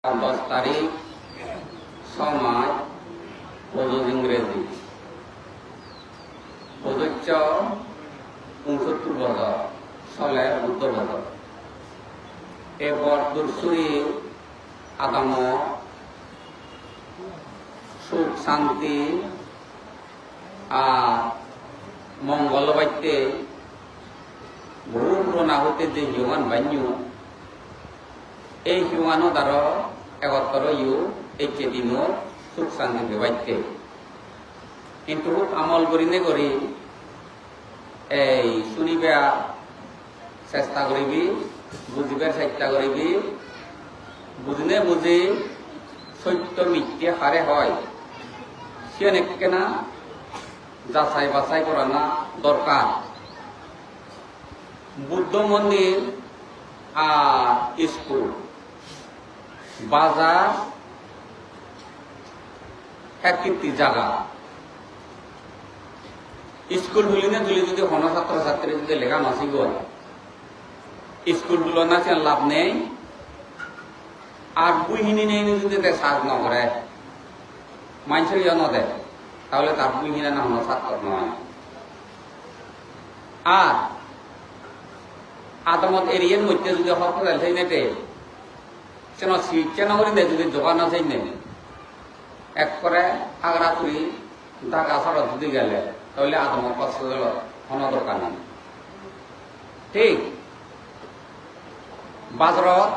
10 তারিখ সময় পঁচিশ ইংরেজি প্রযোজ্য 69 বছর চলে 70 বছর এরপর দুর্সুরি আদাম সুখ শান্তি আর মঙ্গল বাইতে বহু পুরোনা হতে যে হিউমান বান্যু এই হিউমানো দ্বারা একত্র ইউ এই কেদিনও সুখ শান্তি বেবাইতে কিন্তু আমল করিনে করি এই শুনিবা চেষ্টা করিবি বুঝিবার চেষ্টা করিবি বুঝনে বুঝি সত্য মিথ্যে হারে হয় সে কেনা যাচাই বাছাই করা না দরকার। বুদ্ধ মন্দির আর স্কুল বাজার একটি জায়গা স্কুল গুলিনে তুলি যদি হন ছাত্র ছাত্রী যদি লেখা নসিব স্কুলগুলো না সে লাভ নেই আর বইহিনী নেই যদি সাজ নকরে মানুষের ইয়ে নদে তাহলে তার বইহিনে না হন ছাত্র নয়। আর আদামত এরিয়ার মধ্যে যদি হসপিটাল সেই নেটে সেন চিকিৎসা নগরী নেই যদি যোগান আছে নেই এক করে আগ্রা তুই ঢাকা সড়ক যদি গেলে তাহলে আদামত হসপিটাল হন দরকার নেই। ঠিক বাজারত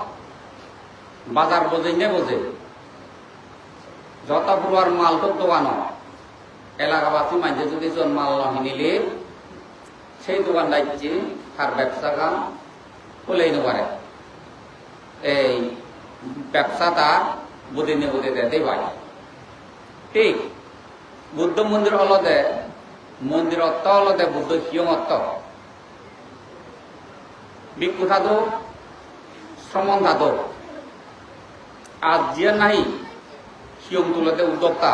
বাজার বোঝে নে বোঝে যত পুরার মাল তো দোকান এলাকাবাসী মাঝে যদি জন মাল নহিনিলে সেই দোকান দায়িত্বে তার ব্যবসা কাম খুলেই পারে এই ব্যবসা তার বুঝে নে বুঝে দেয় পারে। ঠিক বুদ্ধ মন্দির হলদে মন্দির অর্থ হলদে বুদ্ধ হিয়ং অর্থ ভিক্ষু সাধু শ্রমণ সাধু আর যে নাই হিয়ং তুলতে উদ্যোক্তা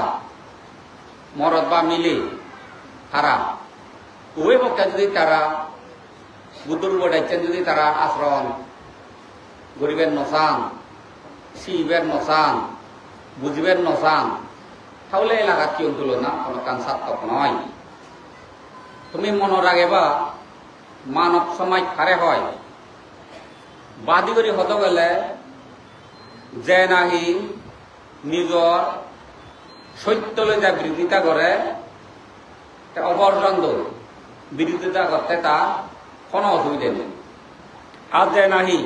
মরদ বা মিলে তারা উভয় পক্ষে যদি তারা বুদ্ধর উপর দায়িত্ব যদি তারা আশ্রম গরিবের নসান শিবের নসান বুঝবের নসান তাহলে এলাকা কিয়ং তুলো না কোনো কান সার্থক নয়। তুমি মনে রাখেবা মানব সমাজ খারে হয় বাদি করে হতে গেলে যে নাহি নিজর সত্যলে যা বিরোধিতা করে অপরচন্দ বিরোধিতা করতে তার কোনো অসুবিধা নেই। আর যে নাহি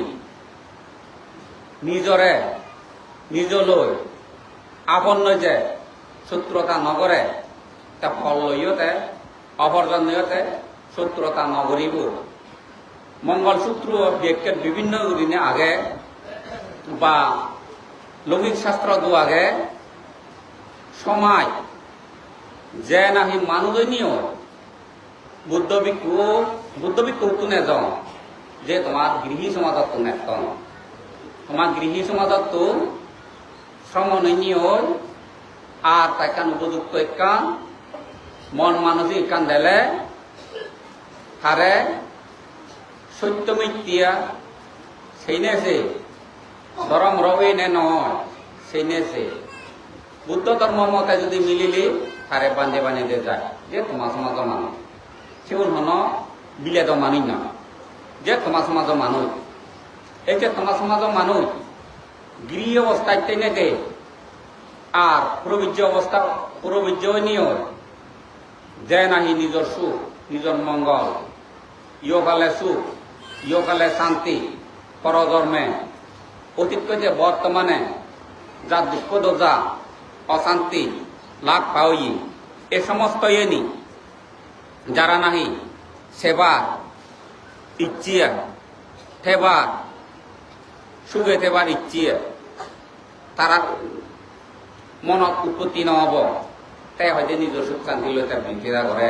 নিজরে নিজ লই আপন যে শত্রুতা নগরে তা ফল লইতে অপরজনীয়তে শত্রুতা নগরিব। মঙ্গলসূত্র ব্যক্তির বিভিন্ন দিনে আগে বা লৌকিক শাস্ত্র দু আগে সমাজ যে নাহি মানুষনীয় বুদ্ধ ভিক্ষু তুনে যাও যে তোমার গৃহী সমাজত তো নেতন তোমার গৃহী সমাজত তো শ্রমণীয় আর তাইকান উপযুক্ত একান মন মানসিক একান দেলে তারে সত্য মিথ্যা সেই নেছে ধরম রবে নে নয় সেই নেছে বুদ্ধ ধর্ম মতে যদি মিলিলি তারে বান্ধে বান্ধে যায় যে তোমার সমাজ মানুষ সেগুন হন বিলেদ মানুষ না যে তোমার সমাজ মানুষ এই যে তোমার সমাজ মানুষ গৃহ অবস্থায় টেনেতে আর প্রবীর্য অবস্থা প্রবীর্য নিয়ে যে নাহি নিজের সুখ নিজের মঙ্গল ইয়কালে সুখ ইয়কালে শান্তি পরধর্মে অতীত যে বর্তমানে যা দুঃখ দোজা অশান্তি লাভ পাওয়ি এ সমস্ত এনি যারা নাহি সেবার ইচ্ছিয়া থেবার সুখে থেবার ইচ্ছিয়া তারা মনত উৎপত্তি নহব তাই হয়তো নিজের সুখ শান্তি লৈ তার বিরোধিতা করে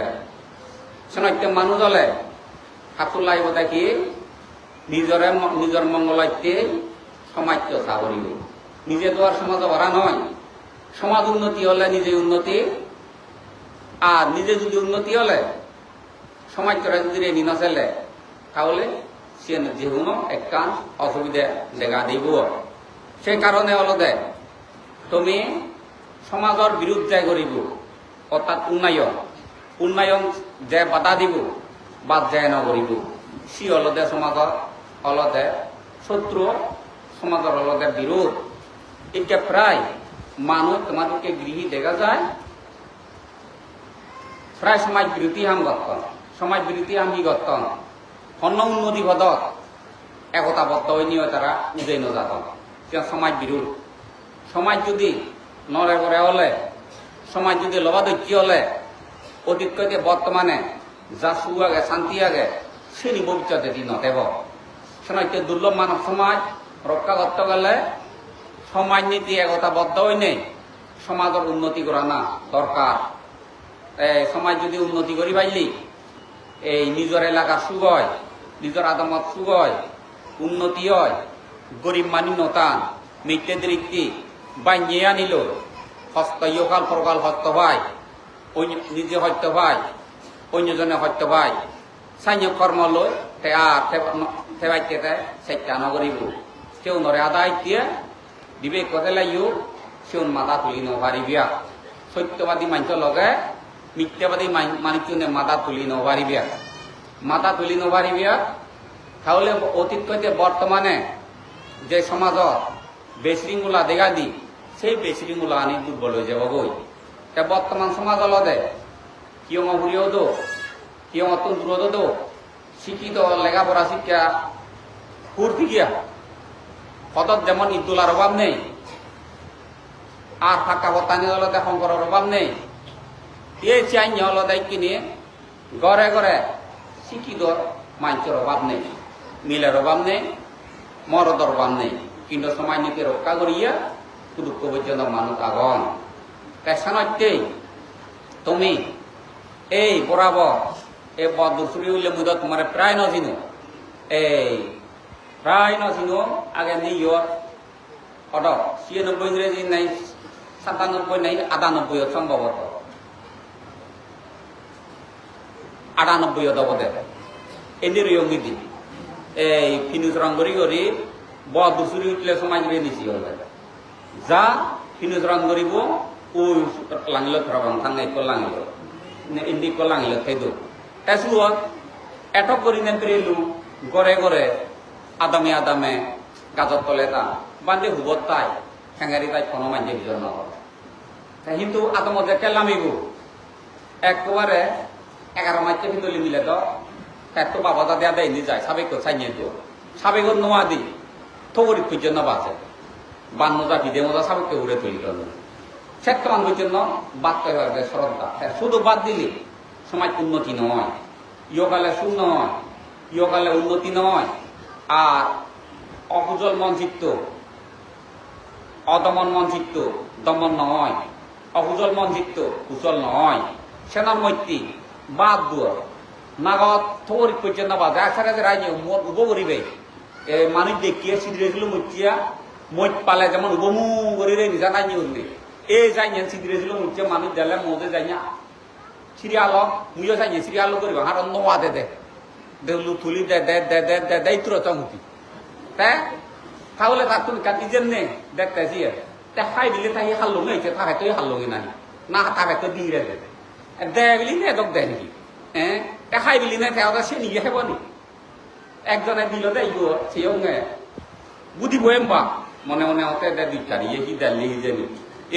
সনত্য মানুষ হলে হাতুর লাগিব দেখি নিজের মঙ্গলাইতে সমাজ চর্চা করিব নিজে তো আর সমাজ ভরা নয় সমাজ উন্নতি হলে নিজে উন্নতি আর নিজে যদি উন্নতি হলে সমাজ চরা যদি রেনি নচলে তাহলে সে যে কোনো একটা অসুবিধা দেখা দিব সেই কারণে হলো দে তুমি সমাজৰ বিৰুদ্ধে কৰিব অৰ্থাৎ উন্নয়ন যে বাধা দিব বাদ যায় নকৰিব সি হলদে সমাজৰ হলদে শত্ৰু সমাজৰ হলদে বিৰোধ এতিয়া প্ৰায় মানুহ তোমালোকে গৃহী দেখা যায় প্ৰায় সমাজ বিৰোধী হাম গঠন সমাজ বিৰোধী হাম কি গঠন অন্য উন্নতি পদত একতাবদ্ধ হৈ নিয়ে তারা উদয় নজাত সমাজ বিৰোধ সমাজ যদি নরে করে হলে সমাজ যদি লবাদৈক্য হলে অতীতকে বর্তমানে যা সু আগে শান্তি আগে শ্রেণী ভবিষ্যতে দিন নদেব সেনাইতে দুর্লভ মানব সমাজ রক্ষা করতে গেলে সমাজ নীতি একতাবদ্ধ হই নেই সমাজের উন্নতি করা না দরকার সমাজ যদি উন্নতি করি পাইলি এই নিজের এলাকার সুখ হয় নিজের আদামত সুখ হয় উন্নতি হয় গরিব মানুষ নতান মিথ্যে দৃষ্টি বানিয়ে আনিল হস্ত ইয়কাল পরকাল হস্ত ভাই নিজে হত্য ভাই অন্যজনে হত্য ভাই সাইন্য কর্ম লই তে আর থেবাইতে চেষ্টা নকরিব কেউ নরে আদায় দিয়ে বিবেক কথা লাগিও সেও মাথা তুলি নপারিবিয়া সত্যবাদী মানুষের লগে মিথ্যাবাদী মানুষজনে মাথা তুলি নপারিবিয়া মাথা তুলি নপারিবিয়া তাহলে অতীত কইতে বর্তমানে যে সমাজত বেশৃঙ্খলা দেখা দি সেই বেশৃঙ্খলা আনি দুর্বল হয়ে যাব গই তা বর্তমান সমাজ অলদে কিয় ঘুরিয়েও দো কিয় তন্ত্র দো শিক্ষিত লেখাপড়া শিক্ষা ফুর্তি গিয়া পদত যেমন ইদুলার অভাব নেই আর ফাঁকা বতানি অলদে শঙ্করের অভাব নেই এই চাইনি অলদাই কিনে ঘরে ঘরে শিক্ষিত মানুষের অভাব নেই মিলের অভাব নেই মরদর অভাব নেই কিন্তু সমাজ নীতি রক্ষা করিয়া দুঃখ পর্যন্ত মানুষ আগন পেশানতেই তুমি এই বরাবর এই বদুসুরি হইলে মুদ তোমার প্রায় নচিনো এই প্রায় নচিনো আগে নিয় অডক ৯৬ ইংরেজি নাই ৯৭ নাই ৯৮ সম্ভবত ৯৮ দবদে এদের ইঙ্গিত এই ফিনুস রং করি বদুসুরি উঠলে সমাজ নিছি হলে যা ফিনুস রং করিব ওই লাঙিল ফ্রবাং থাঙ্গাই কো লাঙিল ইন্দি কো লাঙিল খাইদো এসুয়ত এটক করি নে পেরিলু গড়ে গড়ে আদামে গাজর তলে তা বান্ধে হুবত তাই হেঙ্গারি তাই কোনো মাঝে বিজন কিন্তু আদমতে কেলামিগু একবারে 11 মাইকে ভিতরে মিলে তো এত বাবা দাদা দেয় নি যায় সাবেক চাইনিয়ে দিও সাবেক নোয়া দি থগরি পর্যন্ত বাজে বান মজা ভিদে মজা সাবেককে উড়ে তৈরি করলো সেত্রান পর্যন্ত বাদ করবে শ্রদ্ধা শুধু বাদ দিলি সমাজ উন্নতি নয় ইয়কালে শূন্য নয় ইয়কালে উন্নতি নয় আর অকুজল মনচিত্ত অদমন মনচিত্ত দমন নয় অকুজল মনচিত্ত কুশল নয় সেনার মৈত্রী বাদ দুয়ার নাগত থরি পর্যন্ত বাজে আসারে রাজি উব করিবে মানুষ দেখিয়ে সিদ্রেছিল মুচিয়া মই পালে যেমন উবমু করিলে নিজা নাই উঠবে এই যাইনি সিদ্রেছিল মুচিয়া মানুষ দেলে মজে যাইনা সিরিয়াল মুইও যাইনি সিরিয়াল করিব আর নোয়া দে দেউলু তুলি দে দায়িত্ব চমুতি তাহলে তার তুমি কাটি যেন নে দেখতেছি তে খাই দিলে তাই হাল্লো নেই তাকে তো হাল্লোগে নাই না তাকে তো দিয়ে দে বিলি নে দক দেয় নাকি খাই বিলি নে তেওটা সে নিয়ে হেব নি একজনে দিল দেব সেও নে বুদ্ধি বয়েম বা মনে মনে হতে দে দিকারি কি দালি জানি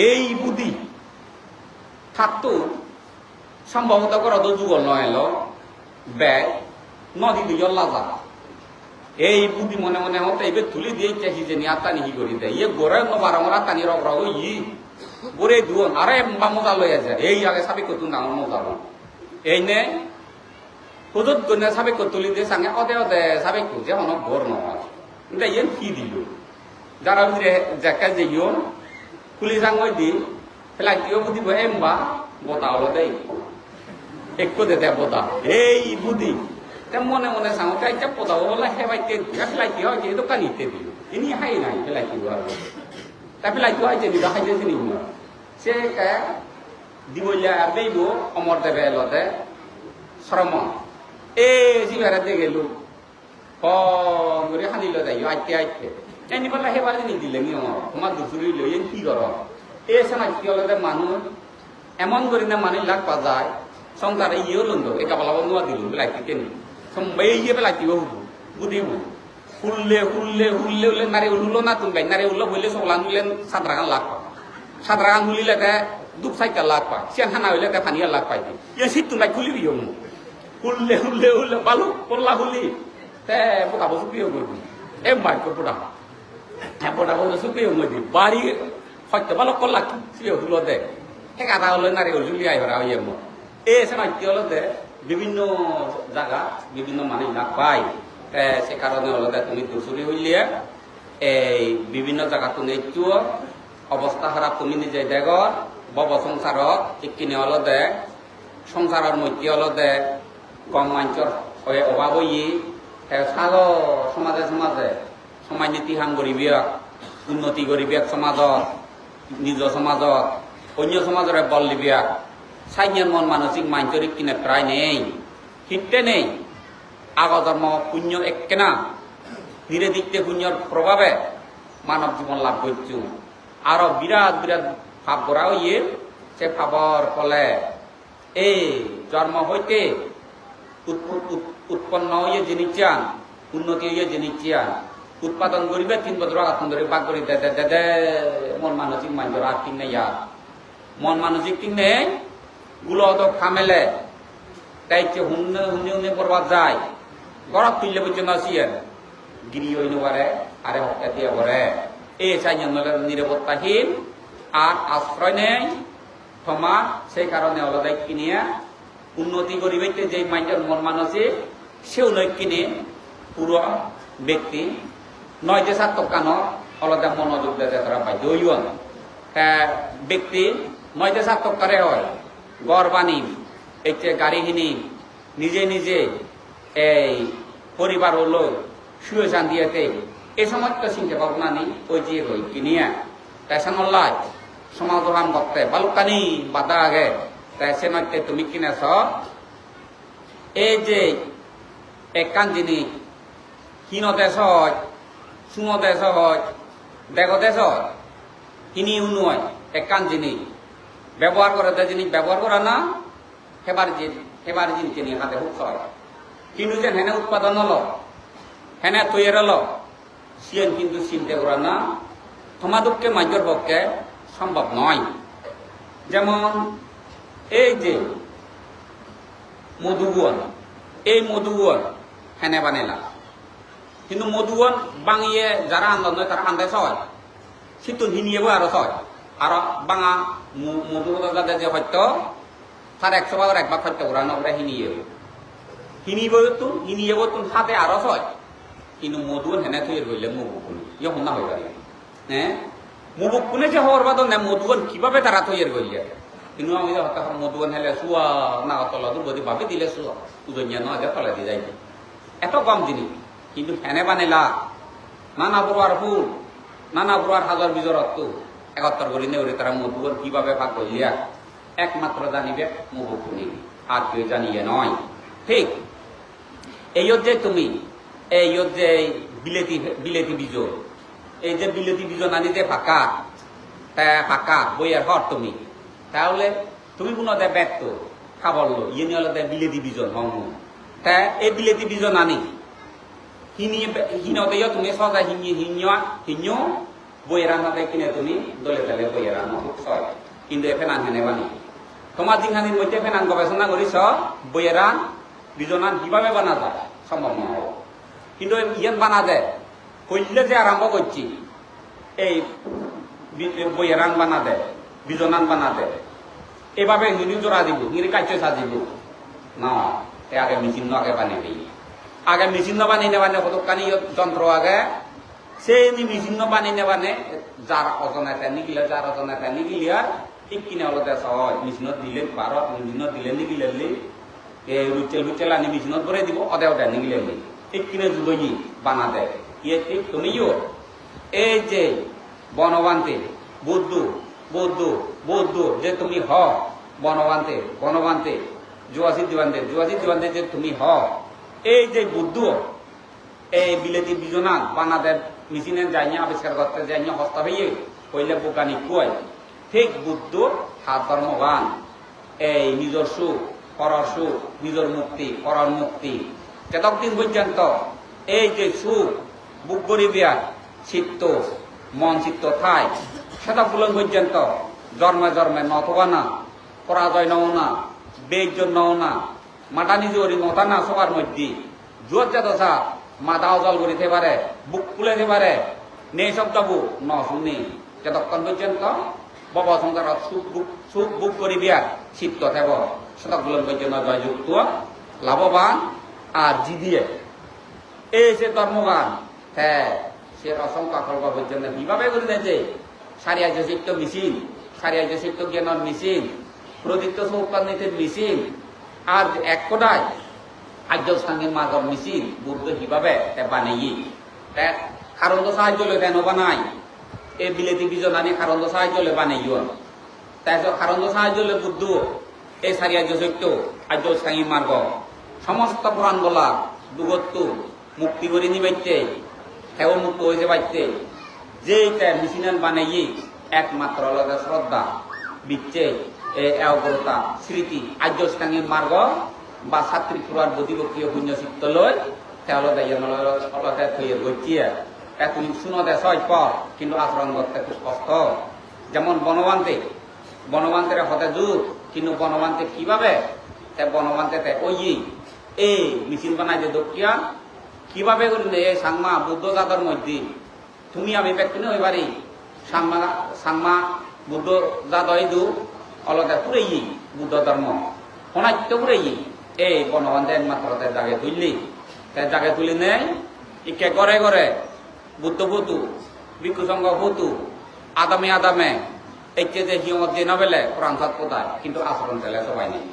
এই বুদ্ধি থাকতো সম্ভবত করো তো যুগল নয় এলো ব্যাগ নদী দিয়ে লাজা এই বুদ্ধি মনে মনে হতে এবার তুলি দিয়ে চাষি যে আতানি হি করি দেয় ইয়ে গোরে বারমরা তানি রগ রগ ই গোরে দুন আরে মজা লই আছে এই আগে সাবে কত না মজা এই নে হুজুর গনে সাবে কত তুলি দিয়ে সাঙ্গে অদে সাবে কো যে হন গোর নয় কিন্তু ইয়ে কি দিল যারা উড়ে জাকা যে ইয়ন কুলি সাঙ্গই দি ফেলাই দিও বুদ্ধি বহেমবা বতা হলো দেই একো দে বতা এই বুদ্ধি মনে মনে সামনে একটা পোতাও বলে হেবাইতে ফেলাইতে হয় যে দোকানিতে দিল ইনি হাই নাই ফেলাইতে তা ফেলাইতে হয় যে দিদা খাইতে চিনি সে দিবলিয়া বেইব অমর দেবে এলতে শ্রম এই জিবারে দে গেল করি হানিল যাই আইতে এনি পেলাই সেইবাৰ নিদিলে নিয়ম তোমাক দুচুৰি লৈ কি কৰ এই চানাক্যলতে মানুহ এমন কৰি না মানুহ লাগ পা যায় সংসারে ইয়েও লন্দ একা পালাব নোয়া দিল লাইকি কেন সম্বাই ইয়ে লাইকিব হুবু বুদিব হুললে হুললে হুললে হুললে নারে উলুলো না তুমি নারে উল্লো হইলে সবলান হইলে সাতরাগান লাখ পা সাতরাগান হুলিলে তে দুপ সাইকা লাখ পা সিয়ান হানা হইলে তে ফানিয়া লাখ পাই ইয়ে সিট তুমি খুলি দিও মু হুললে হুললে হুললে বালু পড়লা হুলি তে পোটাবো সুপ্রিয় করবি এ মাইক পোটাবো হ্যাঁ পোটাবো সুপ্রিয় মদি বাড়ি হয়তো ভালো করলা প্রিয় হুলো দে এক আধা হলে নারে হুলি আইবার ইয়ে মো এই চাণক্যলতে বিভিন্ন জায়গা বিভিন্ন মানুষ লাভ পায় সে কারণে হলতে তুমি দুচুরি হইলে এই বিভিন্ন জায়গা তুমি এইটো অবস্থা খারাপ তুমি নিজে দেখ বব সংসারত ইকিনে হলতে সংসারের মধ্যে হলতে কম মানুষের অভাব হই সাগ সমাজে সমাজে সমাজ নীতি হাম করিবিয়াক উন্নতি করিবিয়াক সমাজত নিজ সমাজত অন্য সমাজরে বল দিবিয়াক সাইনের মন মানসিক মানচরিক কিনে প্রায় নেই হিটতে নেই আগধর্ম পুণ্য একেনা ধীরে দিকতে পুণ্যর প্রভাবে মানব জীবন লাভ করছু আরো বিরাট বিরাট ভাব গড়া হইয়ে সে ভাবর ফলে এই জন্ম হইতে উৎপন্ন হইয়ে জিনিস চান উন্নতি হইয়ে জিনিস চান উৎপাদন করিবে 3 বছর আত্ম ধরে বাক করি দে মন মানসিক মানচর আর ঠিক নেই আর মন মানসিক ঠিক নেই গুলো তো খামেলে তাইছে হুন্নে হুন্নে হুন্নে করবার যায় গরব তুললে পর্যন্ত আসিয়েন গিরি হইন পারে আরে হত্যা দিয়ে পরে এই চাইজনের নিরাপত্তাহীন আর আশ্রয় নেই ক্ষমা সেই কারণে অলদাই কিনিয়া উন্নতি করিবে যে মাইন্ডের মন মানসিক সেও নয় কিনে পুরো ব্যক্তি নয় যে সার্থক কানো অলদা মনোযোগ দিতে তারা বাধ্য হইন ব্যক্তি নয় যে সার্থক করে হয় গড় বানি এই গাড়িহীনি নিজে নিজে এই পরিবার হলো শুয়ে শান্তিতে এই সময় তো চিনতে পাবো না নি ওই যে হই কিনিয়া তাই সানল্লাই সমাধান করতে বালুকানি বাধা আগে তাই সে নয়তে তুমি কিনেছ এই যে এক কান জিনিস হীন দেশ হয় সুম দেশ হয় দেখ দেশ হয় কিনি উন্নয় এক কান জিনিস ব্যবহার করে জিনিস ব্যবহার করা না হেবার জিনিস নিয়ে হাতে হুক হয় কিন্তু যে হেনে উৎপাদন হলো হেনে তৈরি হলো সিয়েন কিন্তু চিন্তা করা না তোমাদেরকে মাঝের পক্ষে সম্ভব নয় যেমন এই যে মধুবন এই মধুবন হেনে বানেলা কিন্তু মধুবন বাঙিয়ে যারা আন্দোলন তারা আন্দাজ হয় শীতল হিনিয়েবো আরো হয় আর বাঙা মধুবন যে হয়তো তার 100 ভাগের 1 ভাগ হত্যা করা না হিনিয়েবো তুমি হাতে আরো হয় কিন্তু মধুবন হেনে তৈরি হইলে মুবুকুনি ইয়ে হন্যা হয়ে গেল হ্যাঁ মুবুকুনে যে হওয়ার বাদ না মধুবন কিভাবে তারা তৈরি করলে কিন্তু আমি হত্যা মধুবন হেলে শুয়া না তলা দুর্বধি ভাবে দিলে শুয়া উজনিয়া নয় তলা দিয়ে যাই এত কম জিনিস কিন্তু হেনে বানেলা নানা বড়ার ফুল নানা বড়ার হাজার বিজরত্ব 71 করে নেওয়া তারা মধুবন কিভাবে ভাগ করলিয়া একমাত্র জানিবে মুবুকুনি আর কেউ জানিয়ে নয় ঠিক এই যে তুমি এই যে বিলেতি বীজ এই যে বিলেতি বীজ নানিতে ফাঁকা বইয়ের হর তুমি তাহলে তুমি কোনো দে ব্যক্ত খাবললো ইয়ে নিয়ে হলো বিলেতি বীজ হম তা এই বিলেতি বীজ নানি হিনতে তুমি সজা হিন্য বইয়ের রান্নাতে কিনে তুমি দলে দলে বইয়ের রান্না সয় কিন্তু এ ফেনান হেনে বানি তোমার জিখানির মধ্যে ফেনান গবেষণা করিস বইয়ের রান বীজনান কিভাবে বানা যায় সম্ভব নয় কিন্তু ইয়ান বানা দেয় কইলে যে আরম্ভ করছি এই বইয়েরান বানা দেয় বীজনান বানা দেয় এভাবে হিনি জোড়া দিব হিনি কাইছে সাজিব না আগে মেশিন আগে বানিয়ে দিই আগে মেশিন বানিয়ে নেবানে কতখানি যন্ত্র আগে সেই মেশিন বানিয়ে নেবানে যার ওজন এটা নিগিলে যার ওজন এটা নিগিলে আর ঠিক কিনে হলো দেশ হয় মেশিনত দিলে 12 মেশিনত দিলে নিগিলে লুচেল আনি মেশিনত ভরে দিব অদে অদে নিগিলে ঠিক কিনে জুলই বানা দেয় ইয়ে ঠিক তুমিও এই যে বনবান্তে বৌদ্ধ যে তুমি হ বনবান্তে জুয়াশি দিবান্তে যে তুমি হ এই যে বুদ্ধ এই বিলেতি বিজনান বানা দেয় মেশিনে যাইয়া আবিষ্কার করতে যাইয়া হস্তা হইয়ে কইলে বৈজ্ঞানিক কয় ঠিক বুদ্ধ হাত ধর্মবান এই নিজর সুখ পরর সুখ নিজর মুক্তি পরর মুক্তি যতদিন পর্যন্ত এই যে সুখ বুক গরিবিয়া চিত্ত মন চিত্ত থাই সেতগুলো পর্যন্ত জন্মে জন্মে নথবা না পরাজয় নও না বেজন নও না মাটা নিজে ওরি নতা না সবার মধ্যে জোর যত সা মাথা অজল করিতে পারে বুক খুলেতে পারে নেই সব যাবো ন শুনি যতক্ষণ পর্যন্ত বব সংসার সুখ বুক করিবিয়া চিত্ত থাকব সেতগুলো পর্যন্ত জয়যুক্ত লাভবান আর জিদিয়ে এই সে ধর্মবান হ্যাঁ সে অসংখ্য কল্প পর্যন্ত কিভাবে করে দিয়েছে সারিয়া যে চিত্ত মেশিন সারিয়া যে চিত্ত জ্ঞানের মেশিন প্রদীপ্ত সৌকান্বিতের মেশিন আর এক কোটায় আর্য সাঙ্গের মাগর মেশিন বুদ্ধ কিভাবে বানাই কারণ তো সাহায্য লে কেন বানাই এই বিলেতি বিজন আনি কারণ তো সাহায্য লে বানাই তাই কারণ তো সাহায্য লে বুদ্ধ এই সারিয়া যে চিত্ত আর্য সাঙ্গের মার্গ সমস্ত পুরাণ বলা দুগত্ব মুক্তি করে নিবাইতে হেও মুক্ত হয়েছে বাইতে যেইটা মেশিনাল বানাই একমাত্র আলাদা শ্রদ্ধা বিচ্ছে অগ্রতা স্মৃতি আর্যষ্টাঙ্গিক মার্গ বা ছাত্রী পুরার বুদ্ধিবকীয় পুণ্য চিত্ত লয় অলতে থইয়ে গঠিয়ে এখন শুনো দে ছয় পর কিন্তু আচরণ করতে খুব কষ্ট যেমন বনবান্তের হতে যুগ কিন্তু বনবান্তে কিভাবে বনবান্তে ওই এই মেশিন বানাই যে দক্ষিয়া কিভাবে করলে এই সাংমা বুদ্ধ জাতর মধ্যে তুমি আমি ব্যক্তি নই পারি সাংমা বুদ্ধ জাত দু অলতে পুরেই বুদ্ধ ধর্ম অনাত্য পুরেই এই বনবান্ধে একমাত্র জাগে তুললি জাগে তুলি নেই ইকে ঘরে ঘরে বুদ্ধ ভূতু ভিক্ষু সংঘ ভূতু আদামে এই যে হিমত যে নবেলে কোরআন সাত কোথায় কিন্তু আচরণ চাইলে সবাই নেই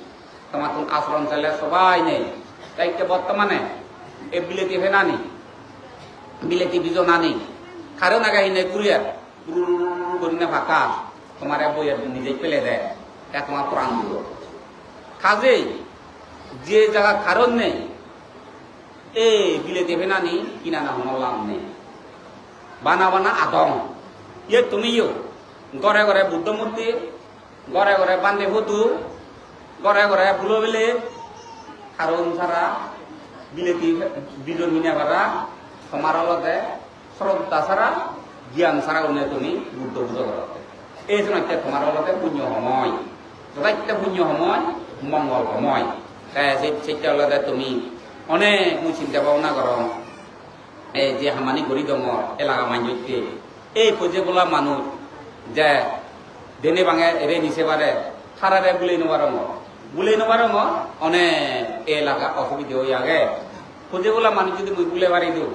তোমার আচরণ চাইলে সবাই নেই তাই বর্তমানে এই বিলেতি ফেনানি বিলেতি বিজন আনি কারো নাগাহি নেই কুরিয়ার করি না ফাঁকা তোমার বইয়ের নিজেই পেলে দেয় তোমার প্রাণ দিল কাজেই যে জায়গা কারণ নেই এই বিলেতি ফেনানি কিনা না হন লাভ নেই বানা আদম ইয়ে তুমিও ঘরে ঘরে বুদ্ধ মূর্তি ঘরে ঘরে বান্ধে ভুতু ঘরে ঘরে ফুলো বেলে কারণ ছাড়া বিলেতি বিজন মিনা ভাড়া তোমার অলতে শ্রদ্ধা ছাড়া জ্ঞান ছাড়া উন্নয় তুমি বুদ্ধ বুঝ করতে এই জন্য তোমার অলতে পুণ্য সময় যথাইতে পুণ্য সময় মঙ্গল সময় সেটা অলতে তুমি অনেক মুই চিন্তা ভাবনা করো এই যে হামানি গড়ি দম এলাকা মাইনতে এই পর্যায়ে বলা মানুষ যে দেনে ভাঙে এরে নিচে পারে খারারে বুলাই নেবার অনেক এলাকা অসুবিধা হয়ে আগে খুঁজে বলা মানুষ যদি মুই বুলে বাড়ি দিও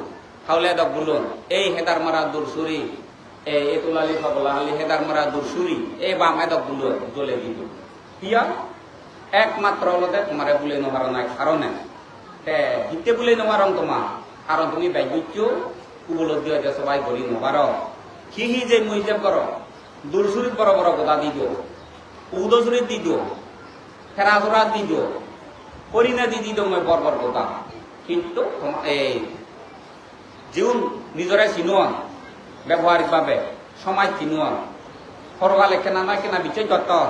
তাহলে দক বলুন এই হেদার মারা দূরসুরি এই তোলালি পাবলা আলি হেদার মারা দূরসুরি এই বাম এদক বুলো জ্বলে দিত কিয়া একমাত্র হলতে তোমার বুলে নেবার নাই কারণে হিতে বুলে নেবার তোমার কারণ তুমি বাইক উপলব্ধি হয়েছে সবাই গড়ি নেবার হি যে মুই যে করো দূরসুরিত বড় বড় গোদা দি দিও উদসুরিত দি দিও ফেরাজোরা দি দিও করিনা দি দিও মই বর গোদা কিন্তু এই জীবন নিজরে চিনুয়ান ব্যবহারিকভাবে সমাজ চিনুয়ান সরকালে কেনা না কেনা বিচয় যতন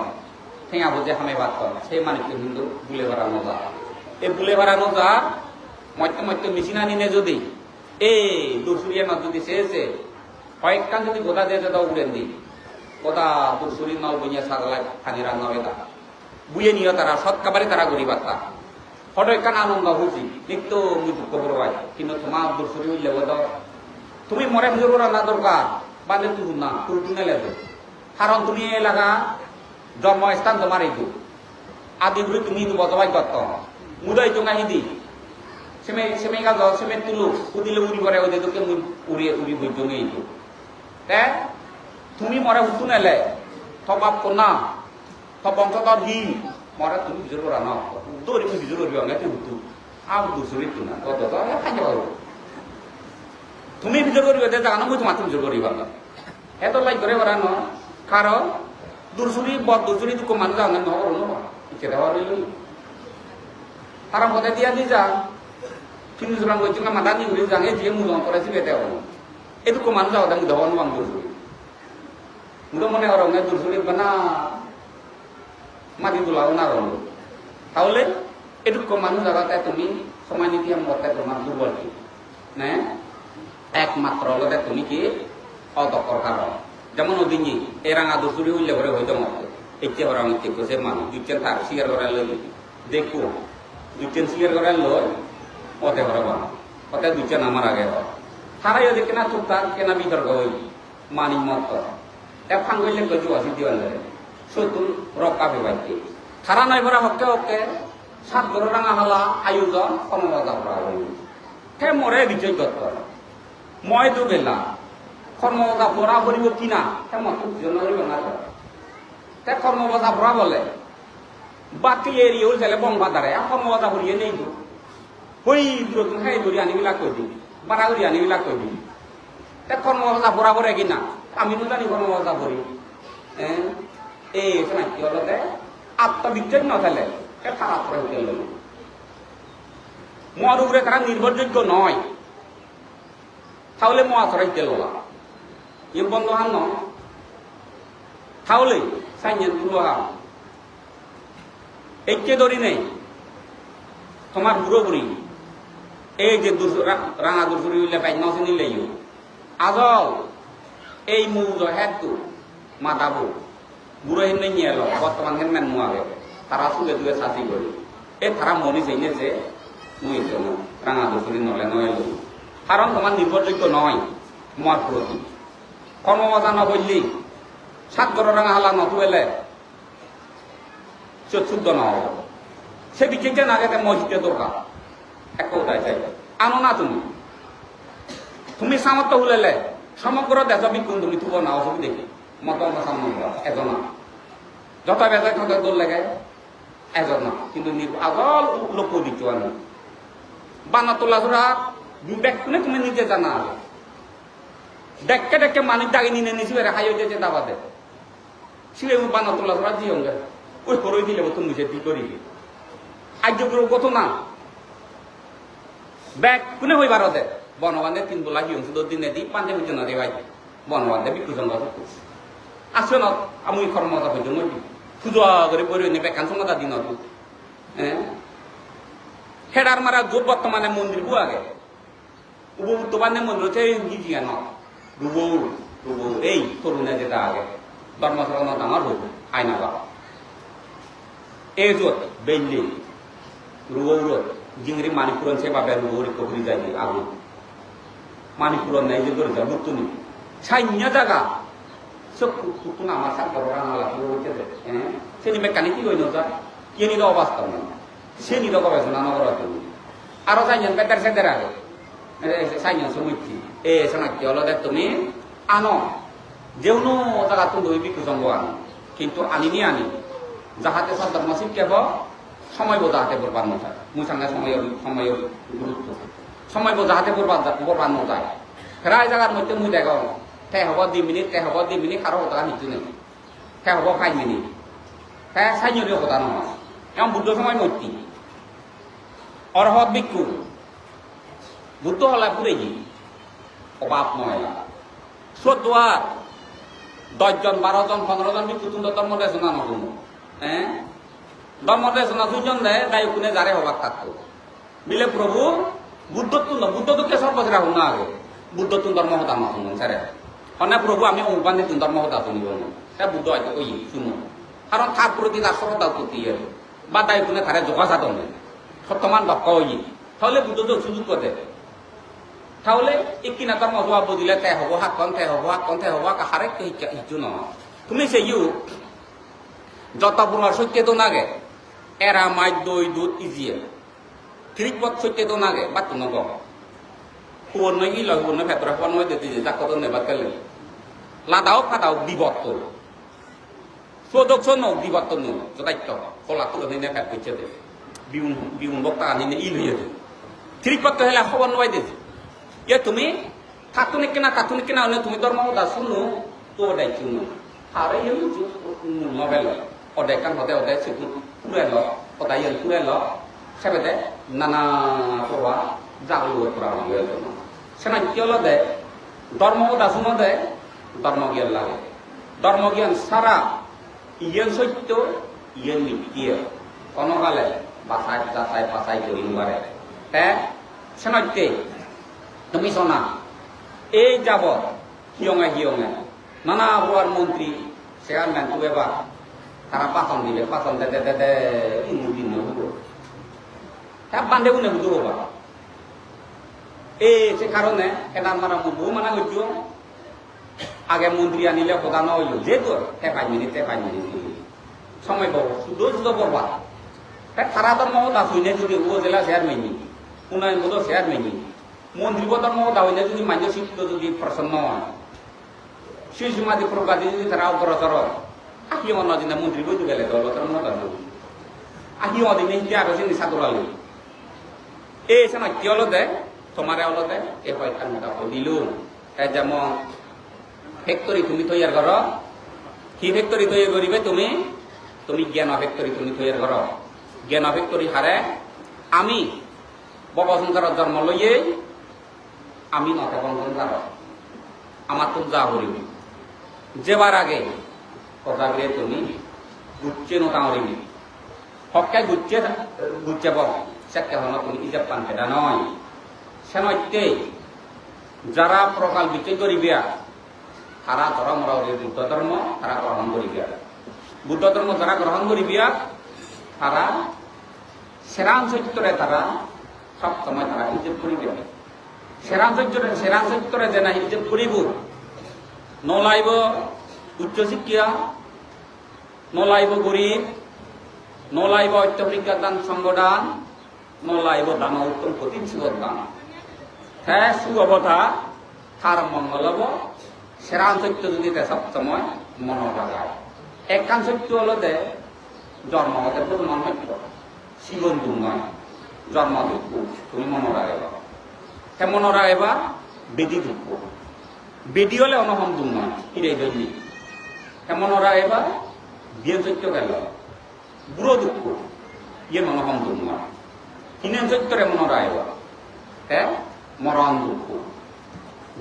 ঠেঙা বুঝে হামে ভাত কর সেই মানুষকে কিন্তু বুলে বেড়ানো যা এই বুলে বেড়ানো যা মধ্য মেশিন আনিনে যদি এই দূরসুরিয়া না যদি চেয়েছে কয়েকখান যদি গোদা দিয়ে দাও উড়েন দি গোদা দূরসুরি নাও বইয়া সাগলায় খানি রান্না বেদা বুয়ে নিয়ে তারা সৎকাবারে তারা গড়ি বার্তা ফটো একখান আনন্দ বুঝি নিত্য মুই দুঃখ করবাই কিন্তু তোমার দূরসুরি হইলে বোধ তুমি মরে ভিজর রান্না দরকার বাদে তুই না তুই নেলে কারণ তুমি এলাকা জন্মস্থান তোমার এইটু আদি ঘুরি তুমি বজবাই করত মুদাই তো কাহি দি সেমে গাছ সেমে তুলু উদিলে উড়ি করে ওই তোকে উড়ি বইজনে এইটু তে তুমি মরে হুতু নেলে থবাব কোনা থব বংশধর হি মরে তুমি ভিজর করা ন দৌড়ি মুই ভিজর করবি অনেক হুতু আর দুসুরি তু না কত খাইতে পারো তুমি ভিজর করবি জানো মুই তোমার ভিজর করি ভালো এত লাইক করে বেড়ান কারণ দূরসুরি বদ দূরসুরি দুঃখ মানুষ জানেন নহর ইচ্ছে দেওয়া রইল তারা মধ্যে দিয়া দি যা কিন্তু সুরাং বলছি না মাথা নিয়ে যাঙে যে মূল্য করেছি বেতে হল itu ko মানুষ ada mudah orang bang dulu mudah mana orangnya dulu benar mati dulu orang তাহলে এটুকু মানুষ জায়গাতে তুমি সময় নীতি মতে তোমার দুর্বল কি না একমাত্র হলে তুমি কি অদক্ষর কারণ যেমন ওদিনই এ রাঙা দুসুরি হইলে করে হইতে মতো এতে ওরা অনেক ঠিক সে মানুষ দুইটেন তার শিকার করার লই দেখো দুইটেন শিকার করার লই অতে করে বানা অতে দুইটেন আমার আগে হয় তারাই ওদের কেনা চুপতার কেনা বিতর্ক হই মানি মত এক ফাং হইলে গজু আসি দিওয়ালে সতুন রক্কা বেবাইতে তারা নাই ভরা হকে হকে সাত গর রাঙা হালা আয়োজন কর্মবাজা করা হইল হে মরে বিজয় করত মই তো বেলা কর্মবাজা ভরা করিব কিনা হে মত জন হইব না তে কর্মবাজা ভরা বলে বাকি এরিয়াও ছেলে বংবাদারে কর্মবাজা ভরিয়ে নেই তো হই দুরুন হাই ধরি আনিবিলা কই দি বাড়া ধরি আনিবিলা কই দি তে কর্মবাজা ভরা ভরে কিনা আমি তো জানি কর্মবাজা ভরি এই শোনা কি হলো দে আত্মবিজ্ঞান না তাহলে খারাপ করে উঠে এলো মর উপরে তারা নির্ভরযোগ্য নয় তাহলে মহাশয় তেল ইয়ে বন্ধ হান তাহলে সাইন বুড়ো হাম একে ধরি নেই তোমার বুড়ো বুড়ি এই যে রাঙা দুসুরি হইলে পাই নসে নিলেই আজল এই মৌজ হ্যাঁ তো মাতাবো বুড়ো হিন নিয়ে এলো বর্তমান হেন মেন মুয়াবে তারা সুলে দুয়ে সাথী করি এই তারা মনি চাইলে যে মুই রাঙা দুসুরি নলে নয় কারণ তোমার নির্ভরযোগ্য নয় মর প্রতি কর্মবাজা নবললি সাত গর রাঙা হালা নতুয়েলে চতুর্দ নহব সে বিকেটে না গেতে মসজিদে দরকার এক কোথায় চাই আনো না তুমি সামর্থ্য হুলেলে সমগ্র দেশ বিকুন তুমি থুব না অসুবিধা দেখি মত সামনে এজন যত বেজায় তত দোল লাগে এজন কিন্তু আগল লোক দিচ্ছ আমি বানা তোলা ধরা ব্যাগনে তুমি নিজে জানা ডেকে ডেকে মানুষ দাগি নিনে নিছি হাই হয়ে দাবা দে সিলে বানা তোলা ধরা দিয়ে ওই করই দিলে তুমি নিজে দি করি আজ কত না ব্যাগ কোনে হই ভারতে বনবান্ধে 3 দোলা কি অংশ দিনে দি পাঁচে বুঝে না রে ভাই বনবান্ধে বিক্রি সংঘ আসবে না আমি কর্মতা হইতে মই পুজো করে বই নেবে কান সমাদা দিন হেডার মারা যোগ বর্তমানে মন্দির বু আগে উত্তবানে মন্দির হচ্ছে গিয়ে ন রুবৌ রুবৌ এই তরুণে যেটা আগে ধর্মশালা আমার হইব আয়না বাবা এই জোট বেললি রুবৌ রোড জিংরি মানিপুরন সে বাবা রুবৌ রিকভারি যাই আগুন মানিপুরন নাই যে করে যাবো তুমি সাইন্য জায়গা সব কুকুনা আমার সাথে বড়রা না লাগলো হইতে দে সেনি মেকানিক কি হইনো যা কি নির অবস্থা না সেনি রকম গবেষণা না করা তুমি আরো সাইজন বেটার সেদের আগে সাইজন সমিতি এ শোনা কি হলো দেখ তুমি আনো যেউনো জায়গা তুমি বিক্রি সংঘ আনো কিন্তু আনিনি আনি যাহাতে সন্তান মাসিক কেব সময় বোঝা হাতে বরবাদ ন যায় মুই সামনে সময় গুরুত্ব সময় বোঝা হাতে বরবাদ ন যায় প্রায় জায়গার মধ্যে মুই দেখো তে হব 2 মিনিট তে হব 2 মিনিট কারো কথা নিচ্ছি নেই তে হব 5 মিনিট তে সাইনের কথা নয় এমন বুদ্ধ সময় মূর্তি অরহত ভিক্ষু বুদ্ধ হলে পুরে গিয়ে অভাব নয় 14 10 জন 12 জন 15 জন ভিক্ষু তুমি ধর্ম দেশনা নতুন হ্যাঁ ধর্ম দেশনা 2 জন দেয় তাই কোনে যারে হবার থাকতো মিলে প্রভু বুদ্ধ তো কে সর্বশেষ রাখুন না আগে বুদ্ধ তুমি ধর্ম হতা নতুন স্যার অন্য প্রভু আমি অনুপানে তুমি ধর্ম হতা শুনিব না বুদ্ধ হয়তো ওই শুনো কারণ তার প্রতি তার শ্রদ্ধা প্রতি বা তাই কোনে তারে যোগাসাধ নেই সত্যমান বাক্য হই তাহলে বুদ্ধ তো সুযোগ করে তাহলে একদিন ধর্ম জবাব দিলে তে হব হাত কন্থে হব হাত কন্থে হব কাহারে হিচু ন তুমি সেই যত পুরো সত্য তো নাগে এরা মাই দই দুধ ইজিয়ে ঠিক পথ সত্য তো নাগে বা তুমি নগ কুবর নয় কি লয় নয় ভেতরে হওয়ার নয় দিতে যে জাকত নেবার গেলে লাদাও ফাদাও বিবর্তন সদক নক বিবর্তন দায়িত্ব কলা তুলে নিয়ে ফেট করছে দে বিউন বক্তা আনি ইল হয়ে দে ঠিক পথ হলে খবর নয় দিতে ইয়ে তুমি কাতুনিক কিনা হলে তুমি ধর্ম দা শুনো তো ওটাই শুনো আর এই নভেল ওটাই কান হতে ওটাই শিখু পুরে ল ওটাই পুরে ল সেবেদে নানা প্রভা জাগলো করা হয়ে সেনা কি হলো দে ধর্মবোধ আসুন দে ধর্মজ্ঞান লাগে ধর্মজ্ঞান সারা ইয়েন সত্য ইয়েন মিথ্যে কোনকালে বাসায় যাচাই বাছাই করি পারে শোনাইতে তুমি শোনা এই যাব হিয়ঙে নানা আবহাওয়ার মন্ত্রী চেয়ারম্যান তু এবার তারা পাচন দিবে পাচন দে দে দে দিন বান্ধে উনে বুঝবো বা এই সে কারণে এটা মারা বহু মানা হইছো আগে মন্ত্রী আনিলে প্রধান হইল যেহেতু 5 মিনিট সময় পাবো শুধু শুধু পড়বা তারা ধর্মতা হইলে যদি উপজেলা চেয়ারম্যান উন্নয়ন বোধ চেয়ারম্যান মন্ত্রী ধর্মতা হইলে যদি মাঝে শিক্ষিত যদি প্রসন্ন হয় সেই সমাধি প্রবাদী যদি তারা অগ্রসর আহি অন্যদিনে মন্ত্রী বই গেলে দল আহি অদিনে আরো যিনি সাদরালি এই সময় কি হলো দে তোমার হলো দে এই পয়সা দিল যেমন ফ্যাক্টরি তুমি তৈরি করো কি ফ্যাক্টরি তৈরি করিবে তুমি তুমি জ্ঞান ফ্যাক্টরি তুমি তৈরি করো জ্ঞান ফ্যাক্টরি হারে আমি ববসংসারের জন্ম লইয়ে আমি নথে বংশংসার আমার তো যা হরিব যেবার আগে কথা বলে তুমি গুচ্ছে নতা হরিবি হকায় গুচ্ছে বল সেকে হল তুমি ইজাব পান ফেদা নয় সে নয়তে যারা প্রকাল বিচয় করিবে তারা ধর্ম বুদ্ধ ধর্ম তারা গ্রহণ করিবে বুদ্ধ ধর্ম যারা গ্রহণ করিবে তারা সেরান চরিত্রে তারা সব সময় তারা হিজেব করিবে সেরান চরিত্রে যে না হিজেব করিব নলাইব উচ্চ শিক্ষা নলাইব গরিব নলাইব অত্যবিজ্ঞান সংগঠন নলাইব দান উত্তম প্রতিশীল দান হ্যাঁ সুগবতা তার মঙ্গল হব সেরান সত্য যদি সব সময় মনে লাগায় একখান সত্য হলো দে জন্ম হতে প্রধান সত্য জীবন দুঃখ নয় জন্ম দুঃখ তুমি মনে রাখবা সে মনে রাখবা বেদি দুঃখ বেদি হলে অনহম দুঃখ নয় হিরে দৈনি সে মনে রাখবা বিয়ে সত্য গেল বুড়ো দুঃখ ইয়ে অনহম দুঃখ নয় কিনে সত্যরে মনে রাখবা হ্যাঁ মরণ দুঃখ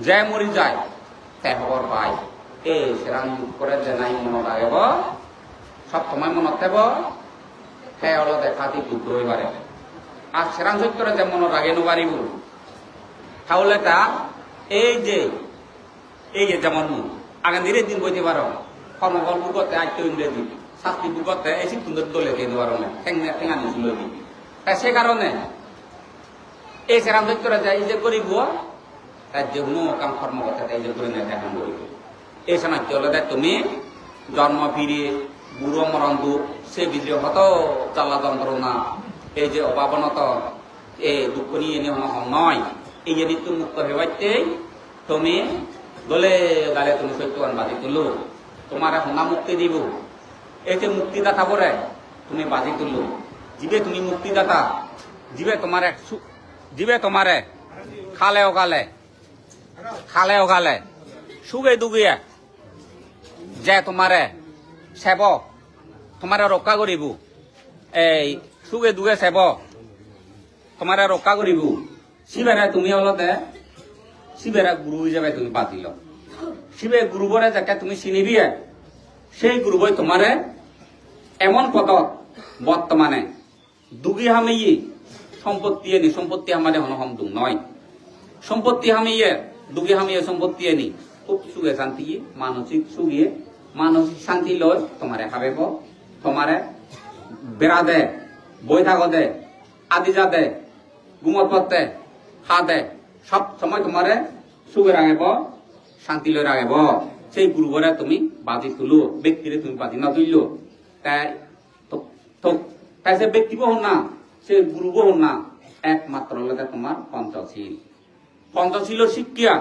যে মরি যায় তে খবর পাই এই সেরান দুঃখ করে যে নাই মনে রাখব সব সময় মনত থাকব হ্যাঁ হলো দেখাতি দুঃখ হইবারে আর সেরান সত্যরে যে মনে রাখে নোবারিব তাহলে তা এই যে যেমন আগে ধীরে দিন বইতে পারো কর্মফল বুকতে আজকে ইংরেজি শাস্তি বুকতে এই সুন্দর দলে দিয়ে দেওয়ার ঠেঙা নিছিল তাই সে কারণে এই সেরাম সত্যরে যে এই যে করিব তার যে কোনো কাম কর্ম করতে এই যে করে নেয় এখন করিব এই সময় কি হলো তুমি জন্ম ফিরে বুড়ো মরণ দুঃখ সে বিদ্রোহ হত জ্বালা যন্ত্রণা এই যে অভাবনত এই দুঃখ নিয়ে এনে নয় এই যে মৃত্যু মুক্ত হইতে তুমি গলে গালে তুমি সত্যবান বাজি তুলো তোমার সোনা মুক্তি দিব এই যে মুক্তিদাতা বলে তুমি বাজি তুলো জীবে তুমি মুক্তিদাতা জীবে তোমারে খালে ওগালে সুগে দুগিয়ে যে তোমারে সেবক তোমারে রক্ষা করিব এই সুগে দুগে সেবক তোমারে রক্ষা করিব শিবেরা তুমি হলতে শিবেরা গুরু হিসাবে তুমি বাতিল শিবে গুরুবরে যাকে তুমি চিনিবিয়ে সেই গুরুবই তোমারে এমন পদত বর্তমানে দুগি হামিয়ে সম্পত্তি এনি সম্পত্তি আমাদের হনহম দুঃখ নয় সম্পত্তি হামিয়ে দুগি হামিয়ে সম্পত্তি এনি খুব সুখে শান্তি মানসিক সুখে মানসিক শান্তি লয় তোমারে খাবেব তোমারে বেড়া দে বৈঠাগ দে আদিজা দে গুমর পথে খা দে সব সময় তোমারে সুখে রাখব শান্তি লয় রাখব সেই গুরুবরে তুমি বাজি তুলো ব্যক্তিরে তুমি বাজি না তুলল তাই তাই সে ব্যক্তি বহু না সে গুরু বহু না একমাত্র হলে তোমার পঞ্চশীল শিক্ষা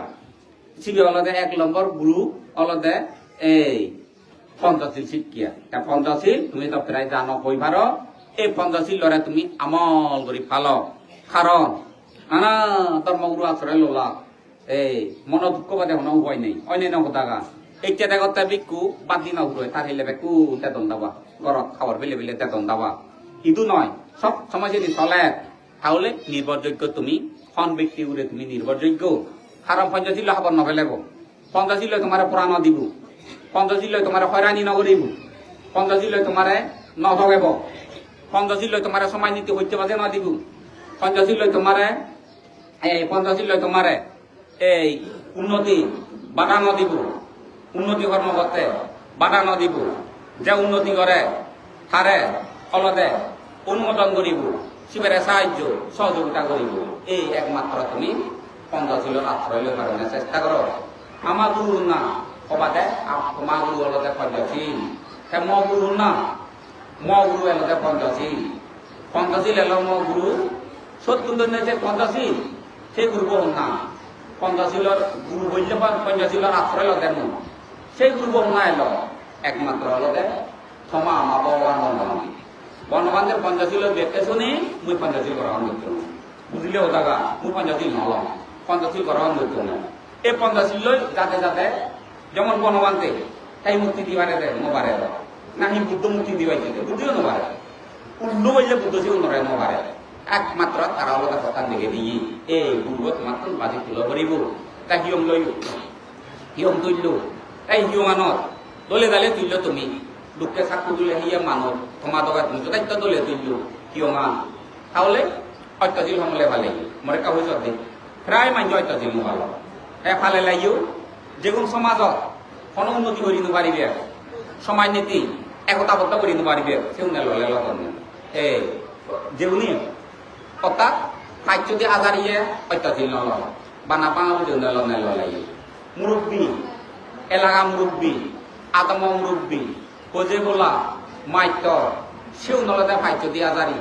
শিক্ষা হলে 1 নম্বর গুরু হলে এই পঞ্চশীল শিক্ষা পঞ্চশীল তুমি তো প্রায় জানো কই পারো এই পঞ্চশীল লড়াই তুমি আমল করি ফালো কারণ নানা ধর্মগুরু আশ্রয় লোলা এই মন দুঃখ বাদে কোনো উপায় নেই অন্যান্য কথা এইটা দেখতে বিকু বাদ দিন তার হেলে বেকু তেতন দাবা গরত খাবার ফেলে তেতন দাবা ইদু নয় সব সময় যদি চলে তাহলে নির্ভরযোগ্য তুমি খন ব্যক্তি উড়ে তুমি নির্ভরযোগ্য হারাম পঞ্চাশিল হবার নভেলেব পঞ্চাশিল তোমার পুরাণ দিব পঞ্চাশিল তোমার হয়রানি নগরিব পঞ্চাশিল তোমার নভগেব পঞ্চাশিল তোমার সময় নীতি হইতে বাজে ন দিব পঞ্চাশিল তোমার এই পঞ্চাশিল তোমার এই উন্নতি বাধা ন দিব উন্নতি কর্ম করতে বাধা ন দিব যে উন্নতি করে তারে অলদে অনুমোদন করিব শিবেরে সাহায্য সহযোগিতা করিব এই একমাত্র তুমি পঞ্চাশিলের আশ্রয় লইবার কারণে চেষ্টা করো আমার গুরু না কবাদে তোমার গুরু অলদে পঞ্চাশিল হ্যাঁ ম গুরু না ম গুরু এলদে পঞ্চাশিল পঞ্চাশিল এলো ম গুরু 70 যে পঞ্চাশিল সেই গুরু বহু না পঞ্চাশিলের গুরু বললে পঞ্চাশিলের আশ্রয় লদেন সেই গুরু বহু না এলো একমাত্র অলদে ক্ষমা আমা ভগবান বন্ধবান বন্ধবানদের পঞ্চাশিলের ব্যক্তি শুনি মুই পঞ্চাশিল গ্রহণ করতে বুঝলে ও জায়গা মুই পঞ্চাশিল নলাম পঞ্চাশিল গ্রহণ করতে না এই পঞ্চাশিল যাতে যাতে যেমন বনবান্তে তাই মুক্তি দিবারে দেয় নবারে নাহি বুদ্ধ মুক্তি দিবাইছে বুদ্ধিও নবারে উল্লু বললে বুদ্ধ ছিল নরে নবারে একমাত্র তারা আলাদা কথা দেখে দিই এই গুরুত মাত্র বাজি তুলো করিব তাই হিয়ম লইল হিয়ম তুলল তাই হিয়মানত দলে দালে তুলল তুমি দুঃখে চাকু তুলে হিয়ে মানত তোমার দোকান তুমি দায়িত্ব দলে তুলল হিয়মান তাহলে অত্যাধিক সমলে ভালে মরে কাহু দে প্রায় মানুষ অত্যাধিক ভালো এফালে লাইও যেগুন সমাজত কোনো উন্নতি করি নোৱাৰিবে সমাজ নীতি একতাবদ্ধ কৰি নোৱাৰিবে সেউনে ললে লতন এই যেউনি অর্থাৎ ফাইট যদি আজারিয়ে অত্যাধিক নল বা নাপাঙা বুঝে নলাই মুরব্বী এলাকা মুরব্বী আদম মুরব্বী কোজে বলা মাইত সেও নলতে ফাইট যদি আজারি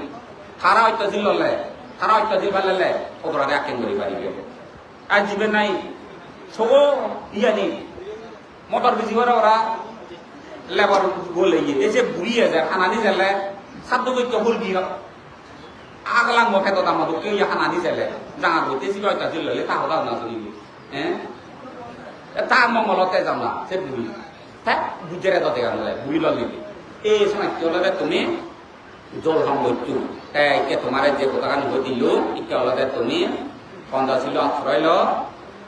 তারা অত্যাধিক ললে তারা অত্যাধিক ভালে ওপরে আকেন করি পারিবে আর জীবে নাই সবো ইয়ানি মোটর বিজি করে ওরা লেবার বলে গিয়ে এসে বুড়িয়ে যায় খানানি জেলে সাধ্য করতে হল দিয়ে আগলাং মুখে তো দাম কেউ খানানি জেলে জাঙার বইতে ছিল একটা জিল ললে তাহলে না চলিব হ্যাঁ তা মঙ্গলতে যাম না সে বুড়ি হ্যাঁ বুঝে দতে গানলে বুড়ি ললি এই সময় চলে তুমি জল সম্বর্তু তাই তোমার যে কথা গান হয়ে দিল ইকে অলতে তুমি পঞ্চাশিল আশ্রয় ল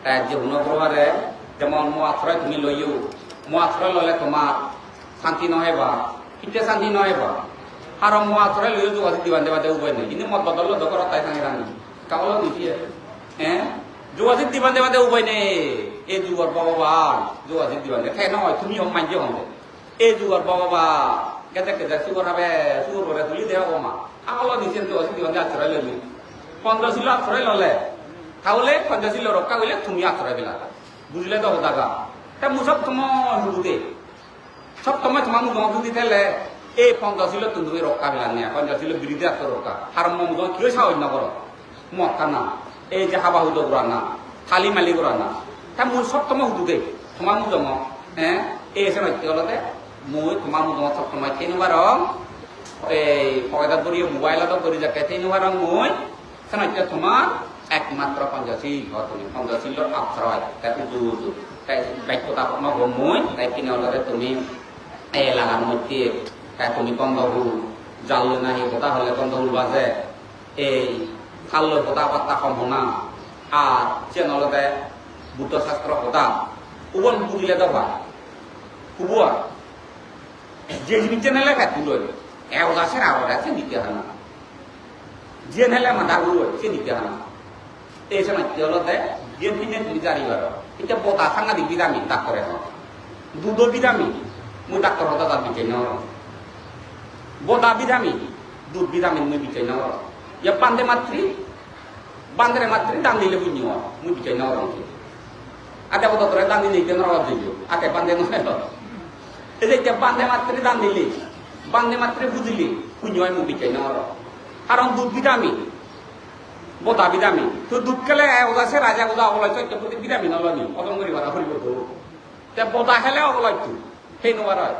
তাই যে হুনগ্রহারে যেমন মো আশ্রয় তুমি লইও মো আশ্রয় ললে তোমার শান্তি নহবা কিতে শান্তি নহবা আর মো আশ্রয় লইও যোগাযোগ দিবান দেবা দেব উপায় নেই কিন্তু মত বদল দকর তাই সাঙ্গে রানি কাবল দিছিয়ে হ্যাঁ যোগাযোগ দিবান দেবা দেব উপায় নেই এই যুগর বাবা যোগাযোগ দিবান দে খাই নহয় তুমি হম মানজে হম এই যুগর বাবা কেতে কেতে সুগর হবে সুগর করে তুলি দেহ কমা কাবল দিছেন যোগাযোগ দিবান দে আশ্রয় লইলি পঞ্চাশিল আশ্রয় ললে তাহলে পঞ্চাশিল রক্ষা হইলে তুমি আশ্রয় দিলা বুঝলে তো দাগা তা মু সব তোমার হুদুতে সব তোমার তোমার মুখ হুদি থেলে এই পঞ্চাশিল তুমি রক্ষা পেলাম নিয়ে পঞ্চাশিল বিরুদ্ধে আত্ম রক্ষা হার মুখ কিয় সাহায্য কর মক্কা না এই যে হাবা হুদ করা না থালি মালি করা না তা মু সব তোমার হুদুতে তোমার মুখ জম হ্যাঁ এই এসে নত্যলতে মই তোমার মুখ সব তোমার তিনবার এই পয়দাত করি মোবাইলত করি যাকে তিনবার মই সে নত্য তোমার একমাত্র পঞ্চাশিল তুমি পঞ্চাশিল আশ্রয় তাই উজু তাই বাক্যতা নব মই তাই কিনে অলরে তুমি এই এলাকার মধ্যে তাই তুমি কন্দহু জাল নাহি কথা হলে কন্দহু বাজে এই খাল কথা পাত্তা সম্ভাৱনা আর চেনলতে বুদ্ধ শাস্ত্র কথা উবন বুঝিলে দফা উবুয়া যে জিনিস নেলে খাতি লই এও গাছের আবার আছে নিতে হানা যে নেলে মাথা গুলো সে নিতে হানা এই সময় হলতে যে দিনে তুমি জানিবার এটা বতা সাংঘাতিক ভিটামিন ডাক্তারে দুধ ভিটামিন মুই ডাক্তার হতা তার বিচাই ন বতা ভিটামিন দুধ ভিটামিন মুই বিচাই ন ইয়া বান্ধে বান্ধে মাতৃ দান দিলে বুঝি মুই বিচাই ন আতে বত তোরে দান দিলে কেন রব দিল আতে বান্ধে নয় এই যে বান্ধে মাতৃ দান দিলি বান্ধে মাতৃ বুঝলি বুঝি মুই বিচাই ন কারণ দুধ ভিটামিন বতা ভিটামিন তো দুধ খেলে ওদাসে রাজা গোজা অগলাই তো প্রতি ভিটামিন অলনি অদম করি বারা করিব তো তে বতা খেলে অগলাই তো সেই নোয়ার হয়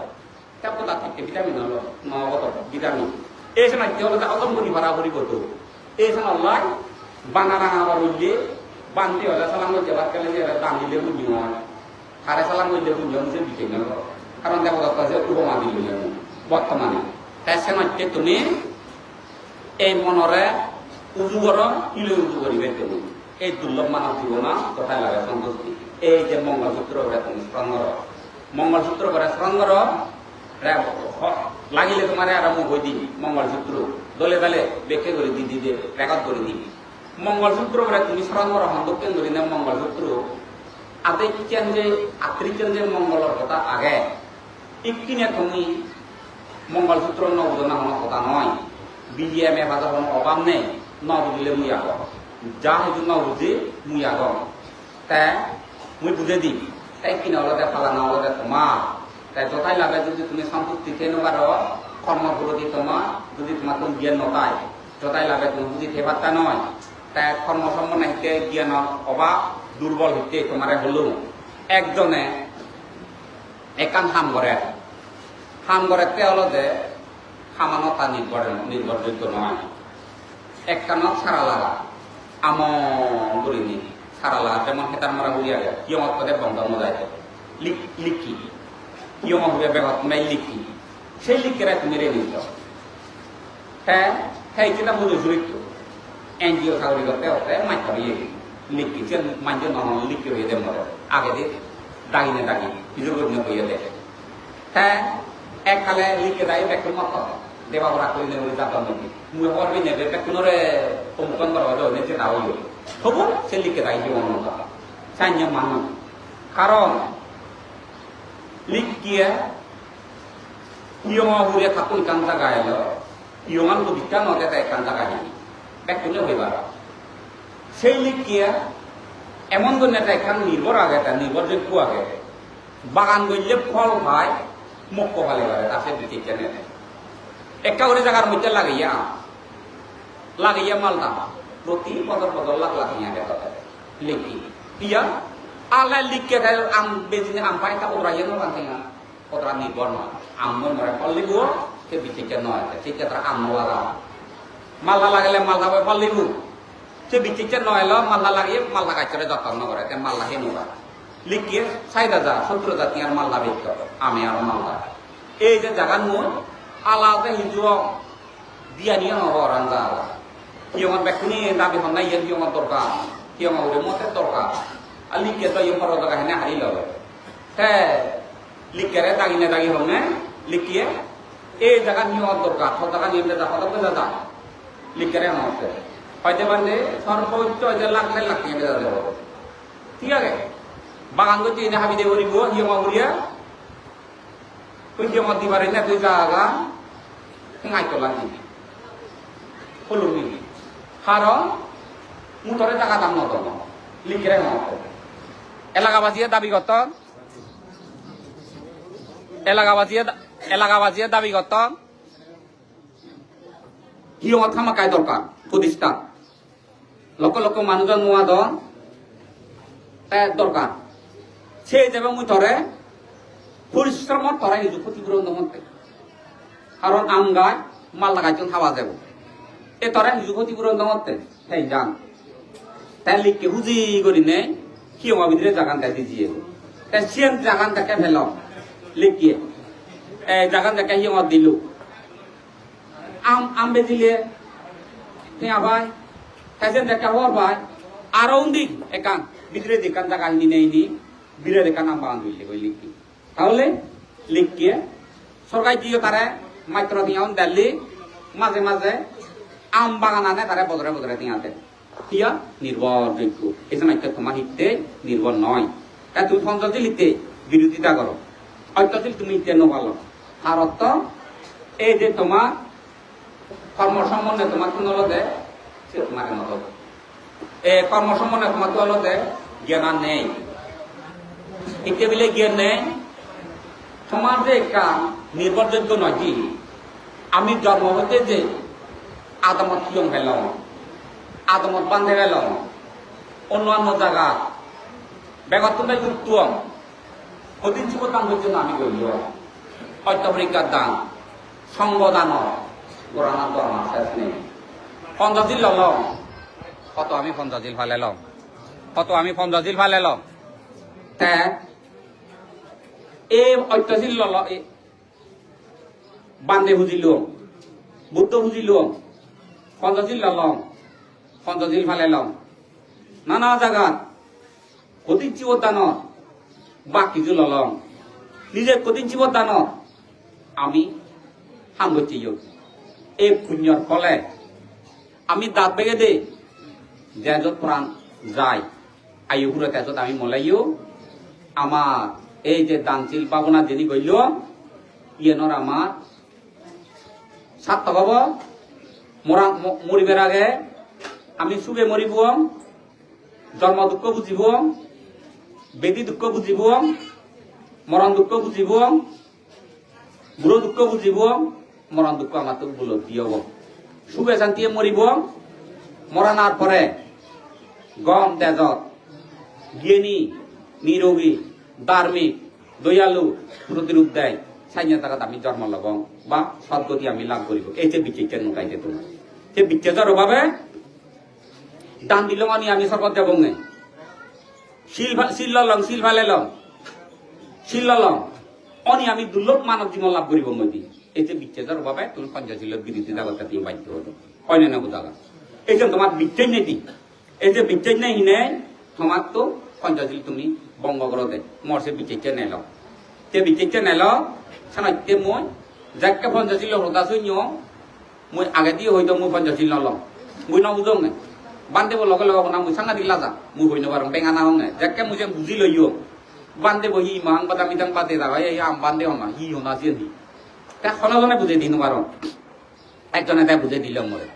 তে বতা থেকে ভিটামিন হল নগত ভিটামিন এই সময় কি হলো অদম করি বারা করিব তো এই সময় অল্লাই বানানা আবার উঠলে বান্ধি হলে সালাম করতে বাদ খেলে যে দান দিলে বুঝি হয় সাড়ে সালাম করলে বুঝি মুসে বিচে না কারণ দেবতা কাছে উপমা দিল বর্তমানে তাই সময় তুমি এই মনরে উজু কর ইলে উজু করিবে তুমি এই দুর্লভ মানব জীবন কোথায় লাগে সন্তুষ্টি এই যে মঙ্গলসূত্র করে তুমি স্মরণ করো মঙ্গলসূত্র করে স্মরণ করো লাগিলে তোমার আর মুখ হই দিবি মঙ্গলসূত্র দলে দলে বেঁকে করে দি দিবে রেকর্ড করে দিবি মঙ্গলসূত্র করে তুমি স্মরণ করো হন্দকেন ধরি না মঙ্গলসূত্র আদেকেন যে আত্রিকেন যে মঙ্গলের কথা আগে ইকিনে তুমি মঙ্গলসূত্র নবুজনা হওয়ার কথা নয় বিজিএমএ বাজার কোনো অভাব নেই ন বুঝলে মুই আগ যা হয়তো ন বুঝি মুই আগ তাই মুই বুঝে দিই তাই কিনে অলতে ফালানা অলতে তোমার তাই যথাই লাগে যদি তুমি সম্পত্তি খেয়ে পারো কর্মগুলো তোমার যদি তোমার কোন জ্ঞান নতায় যথাই লাগে তুমি বুঝি খেবারটা নয় তাই কর্ম সম্বন্ধে হিতে জ্ঞান অভাব দুর্বল হইতে তোমারে হলো একজনে একান হাম করে হলতে হামানো তা নির্ভরযোগ্য নয় এক কানত সারা লাগা আমন করিনি সারা লাগা যেমন খেতার মারা উড়িয়া যায় কিয়মত পদে বন্ধ মজায় লিখি কিয়ম হবে বেগত নাই লিখি সেই লিখেরা তুমি রে নিত হ্যাঁ হ্যাঁ কিনা বুঝে জড়িত এনজিও সাগরি করতে হতে মাইকা ইয়ে লিখি সে মাইজে নহন লিখি হয়ে দেয় মরে আগে দিয়ে দাগিনে দাগি কিছু করে হইয়া দেয় হ্যাঁ এককালে লিখে দেয় ব্যক্তির মত দেবা বরা করে নেবে যাতাম নাকি মুই করবি নেবে ব্যক্তিরে অমুকন করা হলে নেচে না হইল হবো সে লিখে দেয় জীবন সাইন্য মানুষ কারণ লিখিয়ে ইয়মা হুরে থাকুন কান জায়গায় ইয়মান তো বিজ্ঞান নদে তাই কান জায়গায় ব্যক্তিনে হইবার সেই লিখিয়ে এমন করে নেতা এখান নির্ভর আগে তার নির্ভরযোগ্য আগে বাগান গইলে ফল ভাই মুখ ভালে পারে আছে বিচিকে নেতে একটা করে জায়গার মধ্যে লাগিয়া মালদা প্রতি পদর লাখ লাখ নিয়ে লিখি ইয়া আল্লাহ লিখকে আম বেজিনে আম পাই তা ওরা ইয়ে নয় ওরা নির্ভর নয় আম মরে ফল লিখব সে বিচিকে নয় ঠিক তারা আম লাগা মালদা লাগলে মালদা ফল লিখব সে বিচিকে নয় মালদা লাগিয়ে মালদা গাছরে যত্ন করে মালদা হে নোবা লিখিয়ে ৬০০০ ৭০০০ টিয়ার মালদা বিক্ত আমি আর মালদা এই যে জায়গার মূল আলাদা হিজু দিয়া নিয়ে হওয়ার আন্দা কিয়মার ব্যক্তি দাবি হন না ইয়ে কিয়মার দরকার কিয়মা উড়ে মতের দরকার আর লিখে তো ইয়ে পর জায়গা হেনে হারিয়ে লবে হ্যাঁ লিখে দাগিনে দাগি হন লিখিয়ে এই জায়গা নিয়ে দরকার সব জায়গা নিয়ে যা হতো বোঝা যা লিখে হতে হয়তো পারলে সর্বোচ্চ লাখ লাখ নিয়ে বেজা যাব ঠিক আছে বাগান করছি এনে হাবি দেব হিয়মা উড়িয়া ওই হিয়মা দিবারে না তুই জায়গা ngaই tolan ini, puluh ini, haro, mutore tak ada motor, likre motor, elagabasia dabi goton, hiong sama kai dorkar, Kurdistan, loko manujan muadon, dorkar, se jeba mutore, পরিশ্রম তরাই নিজ ক্ষতিপূরণ মধ্যে কারণ আমগায় মাল লাগাইছেন খাওয়া যাব এ তরাই নিজ ক্ষতিপূরণ মধ্যে তাই যান তাই লিখকে হুজি করি নেই কিয়মা ভিতরে জাগান তাই দিয়ে তাই সিয়ান জাগান তাকে ফেল লিখিয়ে জাগান তাকে হিয়মা দিল আম বেজিলে ভাই তাইছেন দেখা হওয়ার ভাই আরো দিক একান ভিতরে দেখান জাগা হিনি নেই নি বিরে দেখান আম বাগান দিলে ওই লিখি তাহলে লিখিয়ে সরকার দিয়ে তারা মাত্র দিয়ে দিল্লি মাঝে মাঝে আম বাগান আনে তারা বদরে দিয়ে দিয়া নির্ভরযোগ্য এই জন্য তোমার হিতে নির্ভর নয় তাই তুমি পঞ্চাশিল হিতে বিরোধিতা করো অত্যশীল তুমি হিতে নভালো আর অর্থ এই যে তোমার কর্ম সম্বন্ধে তোমার কোন হলদে সে তোমাকে নলদ এই কর্ম সম্বন্ধে তোমার তো হলদে জ্ঞান নেই হিতে বিলে জ্ঞান নেই তোমার যে একটা নির্ভরযোগ্য নয় কি আমি জন্ম হতে যে আদামত কিয়ম পেলাম আদামত বান্ধে পেলাম অন্যান্য জায়গা বেগত তুমি উত্তম অধিক জীবন দান করছে না আমি বলল অত্যপরিকার দান সঙ্গদান কোরআন দরমা শেষ নেই পঞ্চাশিল লম কত আমি পঞ্চাশিল ফালেলাম তে এই অত্যশীল লল বান্ধে বুঝিল বুদ্ধ বুঝিল পঞ্চাশিল ললম পঞ্চাশিল ফালেলম নানা জায়গাত কদিন জীবদানত বা কিছু ললং নিজে কদিন জীবদানত আমি হাঙ্গতি এই পুণ্যর ফলে আমি দাঁত বেগে দে যেজত প্রাণ যায় আয়ু ঘুরে তেজত আমি মলাইও আমার এই যে দানশীল পাবনা যিনি গইল ইয়েনর আমার সাত হব মরিবের আগে আমি সুখে মরিব জন্ম দুঃখ বুঝিব বেদি দুঃখ বুঝিব মরণ দুঃখ বুঝিব বুড়ো দুঃখ বুঝিব মরণ দুঃখ আমার তো বলো দিয়ব সুখে শান্তিয়ে মরিব মরানার পরে গম তেজত জ্ঞানী নিরোগী ধার্মিক দয়ালু প্রতিরূপ দেয় সাইন্য টাকাত আমি জন্ম লব বা সদ্গতি আমি লাভ করিব এই যে বিচ্ছেদ নোটাইছে তোমার সে বিচ্ছেদের অভাবে দান দিল আমি সরবত যাব শিল লম শিল ফালেলম শিল লম অনি আমি দুর্লভ মানব জীবন লাভ করিব মই এই যে বিচ্ছেদের অভাবে তুমি পঞ্চশীলের বিরুদ্ধে জাগত তুমি বাধ্য হতো হয় না বুঝাগা এই যে তোমার বিচ্ছেদ নেই এই যে বিচ্ছেদ নেই হিনে তোমার তো পঞ্চশীল তুমি বঙ্গ করে দে মোর সে বিচ্ছেদ নেল সে বিচ্ছেদ নেল সানাইতে মই যাকে পঞ্চশীল হতা শূন্য মই আগে দিয়ে হয়তো মই পঞ্চশীল নলম মই নবুঝো নে বান্ধব লগে লগে না মই সাংঘাতিক লাজা মই হই নবার বেঙানা হং যাকে মই যে বুঝি লইও বান্ধব হি মাং বাদা মিদাং বাদে দা এই আম বান্ধে হমা হি হনা যেন হি তা খনজনে বুঝে দিন নবার একজনে তাই বুঝে দিল মরে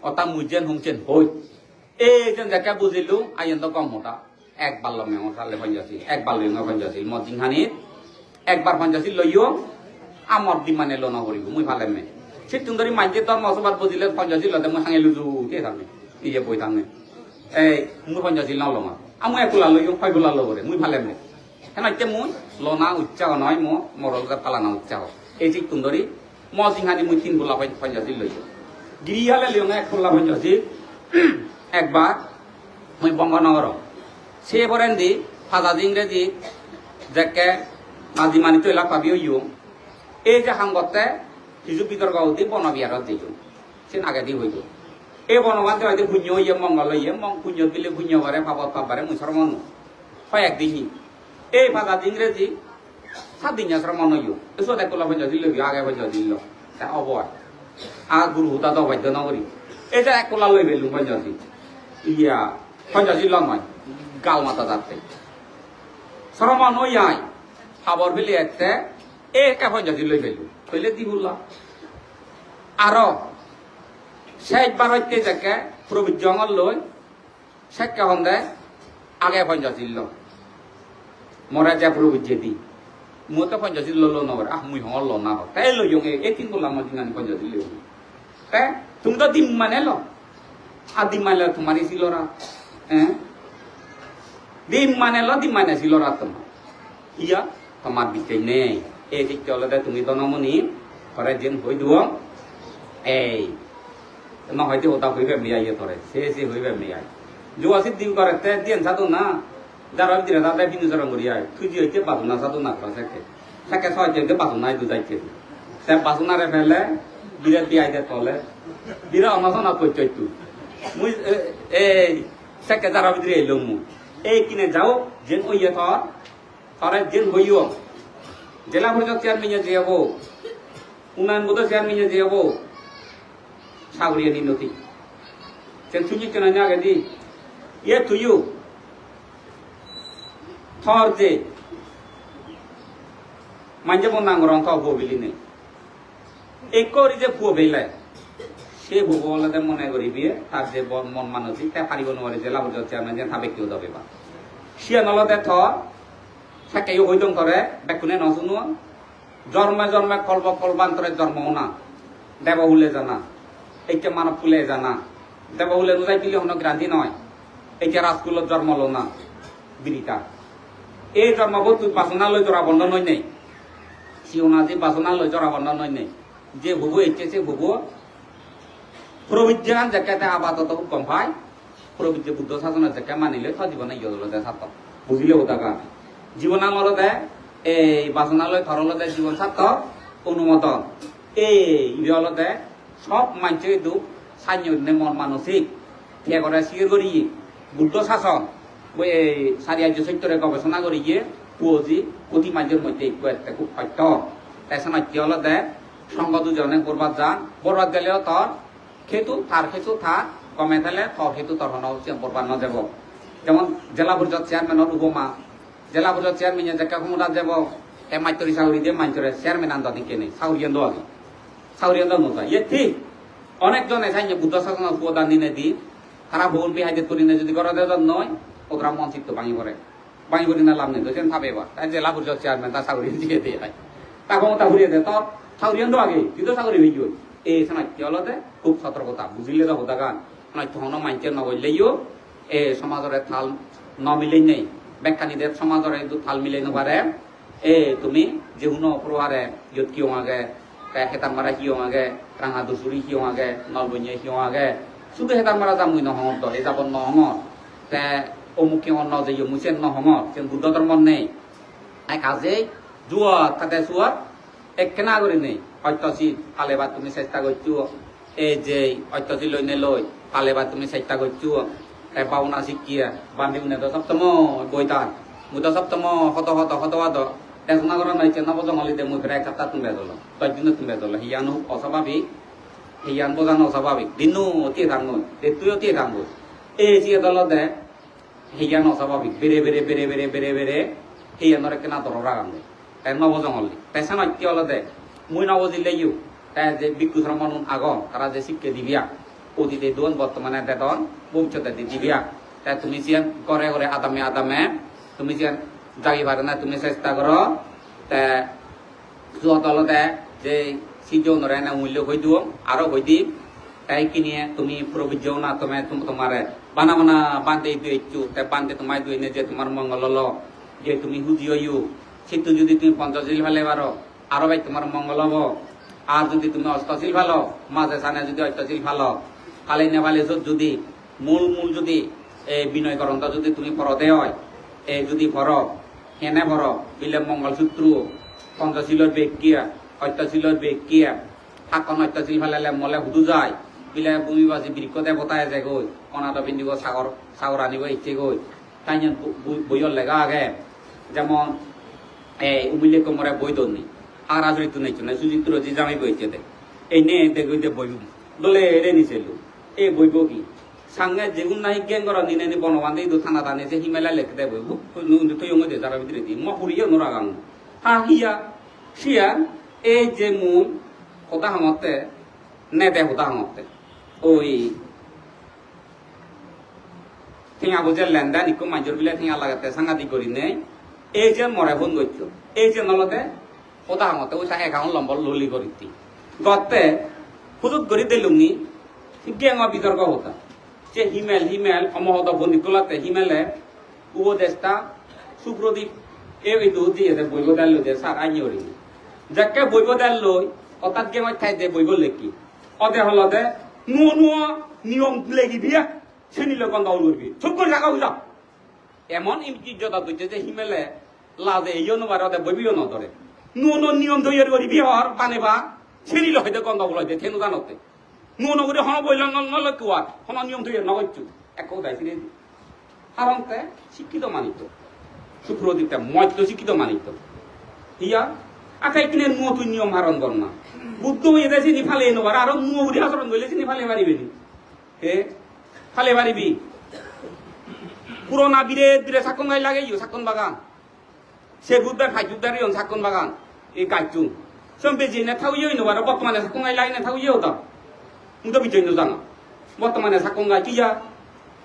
অতা মই যেন হুংছেন হই এই যেন যাকে বুঝিলো আইন তো কম হতা একবার লমে আমার সালে পঞ্চাশিল একবার লইম পঞ্চাশিল মজিংহানির একবার পঞ্চাশিল লইও আমার দিমানে লোনা করিব মুই ভালে মে সে সুন্দরী মাইকে তোর মসবাদ বুঝিলে পঞ্চাশিল লতে মই হাঙে লুজু কে থাকে ইয়ে বই থাকে এই মুই পঞ্চাশিল নলমা আমি একুলা লইও কয়গুলা লবরে মুই ভালে মে হেন এতিয়া মুই লোনা উচ্চাহ নয় মো মরলকে পালানা উচ্চাহ এই যে সুন্দরী মজিংহানি মুই তিন গোলা পঞ্চাশিল লইও গিরিহালে লিও এক গোলা পঞ্চাশিল একবার মুই বঙ্গনগর সে বরেন দি ফাজা ইংরেজি যাকে আজি মানি তৈলা পাবিও ইউ এই যে সাংগতে কিছু বিতর্ক হতে বনবিহারত দিল সে আগে দি হইল এই বনবান্তে হয়তো পুণ্য ইয়ে মঙ্গল ইয়ে পুণ্য দিলে পুণ্য বারে পাবত পাবারে মুই শ্রমণ হয় একদিনই এই ফাজা ইংরেজি 7 দিন শ্রমণ ইউ এসো দেখলা পঞ্চাশ দিল আগে পঞ্চাশ দিল তা অবয় আর গুরু হুতা তো বাধ্য নগরী এই যে এক কোলা লই বেলুম পঞ্চাশি ইয়া পঞ্চাশি লয় গাল মাথা যাচ্ছে শ্রমণ হইয়াই খাবার বেলে একটা একা পঞ্চাশি লই ফেলু কইলে দি বললাম আরো শেষবার হইতে যাকে প্রবীর জঙ্গল লই শেখা হন্দে আগে পঞ্চাশি ল মরা যা প্রবীর যে দি মু তো পঞ্চাশি লল নগর মুই হল ল না তাই লই এই তিন বললাম জিনানি পঞ্চাশি লই তাই তুমি তো দিম মানে ল আর দিম মানে তোমারই ছিল রা হ্যাঁ দিম মানে ছিল রা তোমার ইয়া তোমার বিচে নেই এই দিকটা হলে তুমি তো নমনি ধরে যেন হই দিব এই না হয়তো ওটা হইবে মেয়াই ধরে সে হইবে মেয়াই জোয়াশি দিন করে তে দিন সাধু না যারা দিনে তাদের বিনু জরং করিয়ায় তুই হইতে বাজু না সাধু না করে থাকে ছয় দিনকে বাজু নাই দুজাইছে সে বাজু না রে ফেলে বিরাট বিয়াই দে তলে বিরাট অনাশনা করছে তুই মুই এই সেকে যারা ভিতরে এলো মু এই কিনে যাও যেন ওই থরে যেন হইও জেলা পরিষদ চেয়ারম্যান যে হবো উন্নয়ন বোধ চেয়ারম্যান যে হবো সাগরিয়া নিনতি যেন তুই কেন আগে দি ইয়ে তুইও থর যে মাঝে বন্ধাঙ্গর থ ববিলি নেই এই করি যে পুয় বেলায় সে ভূগোলতে মনে করি বিয়ে তার যে মন মানসিক তা পারিব নোৱাৰে জেলা পর্যায়ত চেয়ারম্যান যেন ভাবে কেউ যাবে বা সিয়া নলতে থ সাকেও হইদং করে বেকুনে নশুনো জন্মে জন্মে কল্প কল্পান্তরে জন্ম না দেবহুলে জানা এইটা মানব ফুলে জানা দেবহুলে নুজাই দিলে হন গ্রান্তি নয় এইটা রাজকুলত জন্ম লো না বিরিতা এই জন্মবতু বাসনালৈ জরা বন্ধন নয় নেই সিওনা যে বাসনালৈ জরা বন্ধন নয় নেই যে ভুবু এইটা সে ভুবু প্রবিজ্ঞান যাকে আপাতত কম পায় প্রবিজ্ঞ বুদ্ধ শাসনের যাকে মানিলে থ জীবনে ইয়লতে ছাত্র বুঝিলে ওটাকা জীবনালতে এই বাসনালয় থরলতে জীবন ছাত্র অনুমোদন এই ইয়লতে সব মানুষের দুঃখ সাইন্য মন মানসিক কে করে শির করি বুদ্ধ শাসন এই সারিয়ার্য সত্যরে গবেষণা করে গিয়ে পুঁজি প্রতি মাঝের মধ্যে একটা খুব সত্য তাই কি হলো দে সঙ্গ দুজনে বরবাদ যান বরবাদ গেলেও তোর খেতু থাক কমে ফেলে তোর খেতু তোর বরবাদ ন যাব যেমন জেলা পরিষদ চেয়ারম্যানের উপমা জেলা পরিষদ চেয়ারম্যান যে ক্ষমতা যাব এ মাইতরি সাউরি দিয়ে মাইতরে চেয়ারম্যান আন্দা দিকে নেই সাউরিয়ান দোয়া সাউরিয়ান দোয়া নয় ইয়ে ঠিক অনেকজনে চাইছে বুদ্ধ শাসনের উপদান দিনে দি তারা ভুল বিহাইতে করি না যদি করা দেওয়ার নয় ওরা মনচিত্ত ভাঙি পড়ে না লাভ নেই তো ভাবে এবার তাই জেলা পরিষদ চেয়ারম্যান তার সাউরি দিয়ে দিয়ে হয় তা ক্ষমতা ঘুরিয়ে দেয় তোর সাউরিয়ান তো আগে তুই তো সাউরি হয়ে গই এই সানাইতে হলতে খুব সতর্কতা বুঝিলে তো হতা গান নয় তখন মাইনছে নগরলেইও এ সমাজরে থাল ন মিলেই নেই ব্যাখ্যানীদের সমাজরে থাল মিলাই নবারে এ তুমি যেহুন প্রহারে ইয়ত কিয় আগে হেতার মারা কিয় আগে রাঙা দুসুরি কিয় আগে নলবইয়ে কিয় আগে শুধু হেতার মারা যামুই নহঙর দল এই যাবন নহঙর তে অমুক অন্য যে মুসেন নহঙর যেন বুদ্ধ ধর্ম নেই এক আজে জুয়া তাতে চুয়ার এক কেনা করে নেই অত্যশীল পালেবার তুমি চেষ্টা করছো এই যে অত্যশীল লই পালেবার তুমি চেষ্টা করছো পাওনা শিখিয়া বান্ধি উনে তো সপ্তম বইতান মুই তো সপ্তম হত টেনশন করা নাই নবজঙ্গলিতে মুই ফেরা এক সপ্তাহ তুমি বেদল কয়েকদিন তুমি বেদল হিয়ানো অস্বাভাবিক হিয়ান বোঝানো অস্বাভাবিক দিনও অতি থাঙ্গ তুইও অতি থাঙ্গ এই যে দলতে হিয়ান অস্বাভাবিক বেড়ে হিয়ানোর কেনা দররা গান তাই নবজঙ্গলি পেছন অত্য হলতে মুই নবজিলেইও তাই যে বিক্ষু শ্রমণ আগম তারা যে শিক্ষা দিবিয়া অতীতে দোন বর্তমানে দেতন ভবিষ্যতে দিবিয়া তাই তুমি যেন করে আদামে তুমি যেন জাগি পারে না তুমি চেষ্টা করো তা যতলতে যে সিজনরে না মূল্য হই দিও আরো হই দিম তাই কিনিয়ে তুমি প্রবিজ্য না তোমার বানা বান্ধে দিয়েছু তাই বান্ধে তোমায় দুই যে তোমার মঙ্গল হলো যে তুমি হুদিও সেতু যদি তুমি পঞ্চশীল ফেলে পারো আরো ভাই তোমার মঙ্গল হবো আর যদি তুমি অষ্টশীল ভালো মাঝে সানে যদি অষ্টশীল ভালো কালে নেভালে যদি মূল যদি এই বিনয় করণটা যদি তুমি পরতে হয় এই যদি ভর হেনে ভর বিলে মঙ্গলসূত্র পঞ্চশীলর বেগ কিয়া অষ্টশীলর বেগ কিয়া থাকন অষ্টশীল ফেলালে মলে হুদু যায় বিলে ভূমিবাসী বৃক্ষ দেবতায় যায় গই অনাথ পিন্ধিব সাগর আনিব ইচ্ছে গই তাই বইয়ের লেখা আগে যেমন এই উমিলে কোমরে বই দনি আর আজরিত নাইছো না সুচিত্র যে জামাই বইছে দে এই নে দেখই দে বই দলে এড়ে নিছিল এই বইব কি সাঙ্গে যেগুন নাই গ্যাং করা নিনে বনবান্ধে দু থানা দানে যে হিমেলা লেখে দে বইব তুই দে যারা ভিতরে দি মহুরিয়া নোরা গাং সিয়া এই যে মূল কথা হামতে নেদে হতা হামতে ওই ঠিঙা বুঝে লেনদা নিকো মাজর বিলে ঠিঙা লাগাতে সাংঘাতিক করি নেই এই যে মরে ফোন করছো এই যে নলতে কথা হামতে ওই সাহে একাউন্ট লম্বর ললি করিতি গতে হুজুত করি দিলুনি গ্যাং বিতর্ক হতা যে হিমেল অমহত বন্ধি তোলাতে হিমেলে উপদেষ্টা সুপ্রদীপ এই দু দিয়ে বইব দেল দে সার আইনি যাকে বইব দেল লই অর্থাৎ গে মই ঠাই দে বইব লেখি অদে হলদে নুয়া নিয়ম লেগি দিয়া শ্রেণী লোকন দল করবি চুপ করে থাকা বুঝা এমন ইজ্জত হইছে যে হিমেলে লাজে এইও নবার অদে বইবিও নধরে নিয়ম তৈরি করি বিহর বানেবা শ্রেণী লোক হইতে গন্ধ হইতে থেনু জানতে নগরে হন বইল নলকুয়ার হন নিয়ম তৈরি নগরছু এক কথায় ফিরে দি কারণতে শিক্ষিত মানিত সুপ্রদীপটা মধ্য শিক্ষিত মানিত ইয়া আকাই কিনে তুই নিয়ম হারণ কর না বুদ্ধ হয়ে গেছে নি ফালে নবার আরো নুরি আচরণ করলেছি নি ফালে পারিবি নি হে ফালে পারিবি পুরোনা বীরে সাকন গাই লাগে সাকন বাগান সে বুদ্ধ খাই যুদ্ধারি সাকন বাগান এই গাইচুন সম্পেজি না থাউ ইয়ে নবার বর্তমানে সাকন গাই লাগে না থাউ ইয়ে হতা মুই তো বিচয় জানো বর্তমানে সাকন গাই কি যা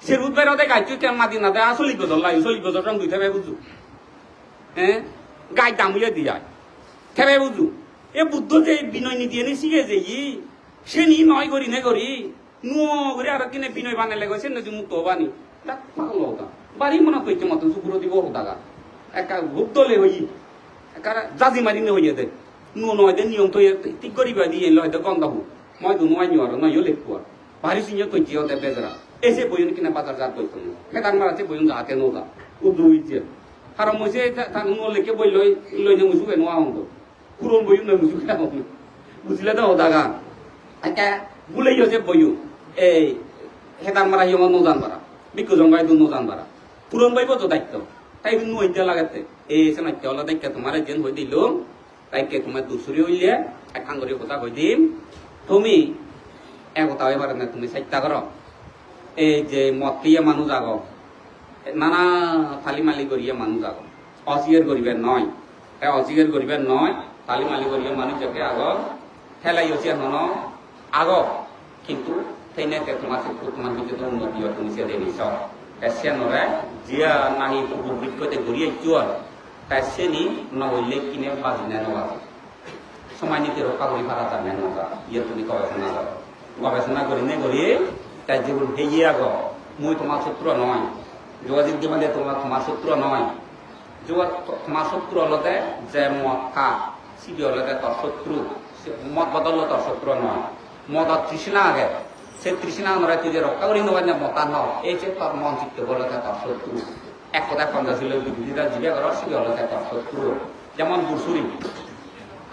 সে বুদ্ধের ওদের গাইচু কেন মাদি না দেয় চল্লিশ বছর লাগে 40 বছর রং দুই থাকবে বুঝু হ্যাঁ গাই দাম হইয়া দিয়া খেবে বুঝু এ বুদ্ধ যে বিনয় নীতি এনে শিখে যে সে নি নয় করি নে করি নুরে আর কিনে বিনয় বানালে গেছে না যে মুক্ত হবানি পাগল হতা বাড়ি মনে করছে মতন সুপুর দিব হতাগা একা ভূপ দলে হই একা জাজি মারি নে হইয়া দে নয় দে নিয়ম তো ঠিক করিবা দিয়ে লয়তো গন্ধ হু মই দু নয় নিওয়ার নয় লেখুয়া ভারী সিংহ কইছি ওতে বেজরা এসে বইন কিনা বাজার যা কইতো খেতার মারাতে বইন যাতে নোদা ও দুইছে আর মইছে তা নো লেকে বই লই নে মুসু কেন আউndo পুরন বইন নে মুসু কেন বুঝলে তো ওদাগা একা বুলাই হচ্ছে বইউ এই হেতার মারা হিয়ম নো জান পারা বিকু জঙ্গাই দুনো জানবারা পুরন ভাই বতো দায়িত্ব তাই নই দিয়া লাগাতে এই এসে নাইতে হলো দায়িত্ব তোমার যেন হয়ে দিল তাইকে তোমার দুসুরি হইলে এক খাঙ্গরি কথা কই দিম তুমি একতা এবার না তুমি চেষ্টা করো এই যে মদ পিয়ে মানুষ আগ নানা ফালি মালি করিয়ে মানুষ আগ অচিয়ের গরিবের নয় অচিয়ের গরিবের নয় ফালি মালি করিয়ে মানুষকে আগ ঠেলাই অচিয়া নন আগ কিন্তু সেই নেতে তোমার তোমার ভিতরে উন্নতি তুমি সে দেনিস সে নরে জিয়া নাহি বৃক্ষতে ঘুরিয়ে চুয়ার তাই সে নি নহইলে কিনে বাজি না নবাজি সময় নীতি রক্ষা করি পারা যাবে না ইয়ে তুমি গবেষণা করো গবেষণা করি নে করি তাই জীবন হেয়ে আগ মুই তোমার শত্রু নয় যোগাযোগ জীবনে তোমার শত্রু নয় তোমার শত্রু হলতে যে মদ খা সিবি হলতে তোর শত্রু মদ বদল তোর শত্রু নয় মদ তৃষ্ণা আগে সে তৃষ্ণা নয় তুই যে রক্ষা করি নেবার মতা ন এই যে তোর মন চিত্ত বলতে তোর শত্রু এক কথায় পঞ্চাশিল জিবে কর সিবি হলতে তোর শত্রু যেমন দুসুরি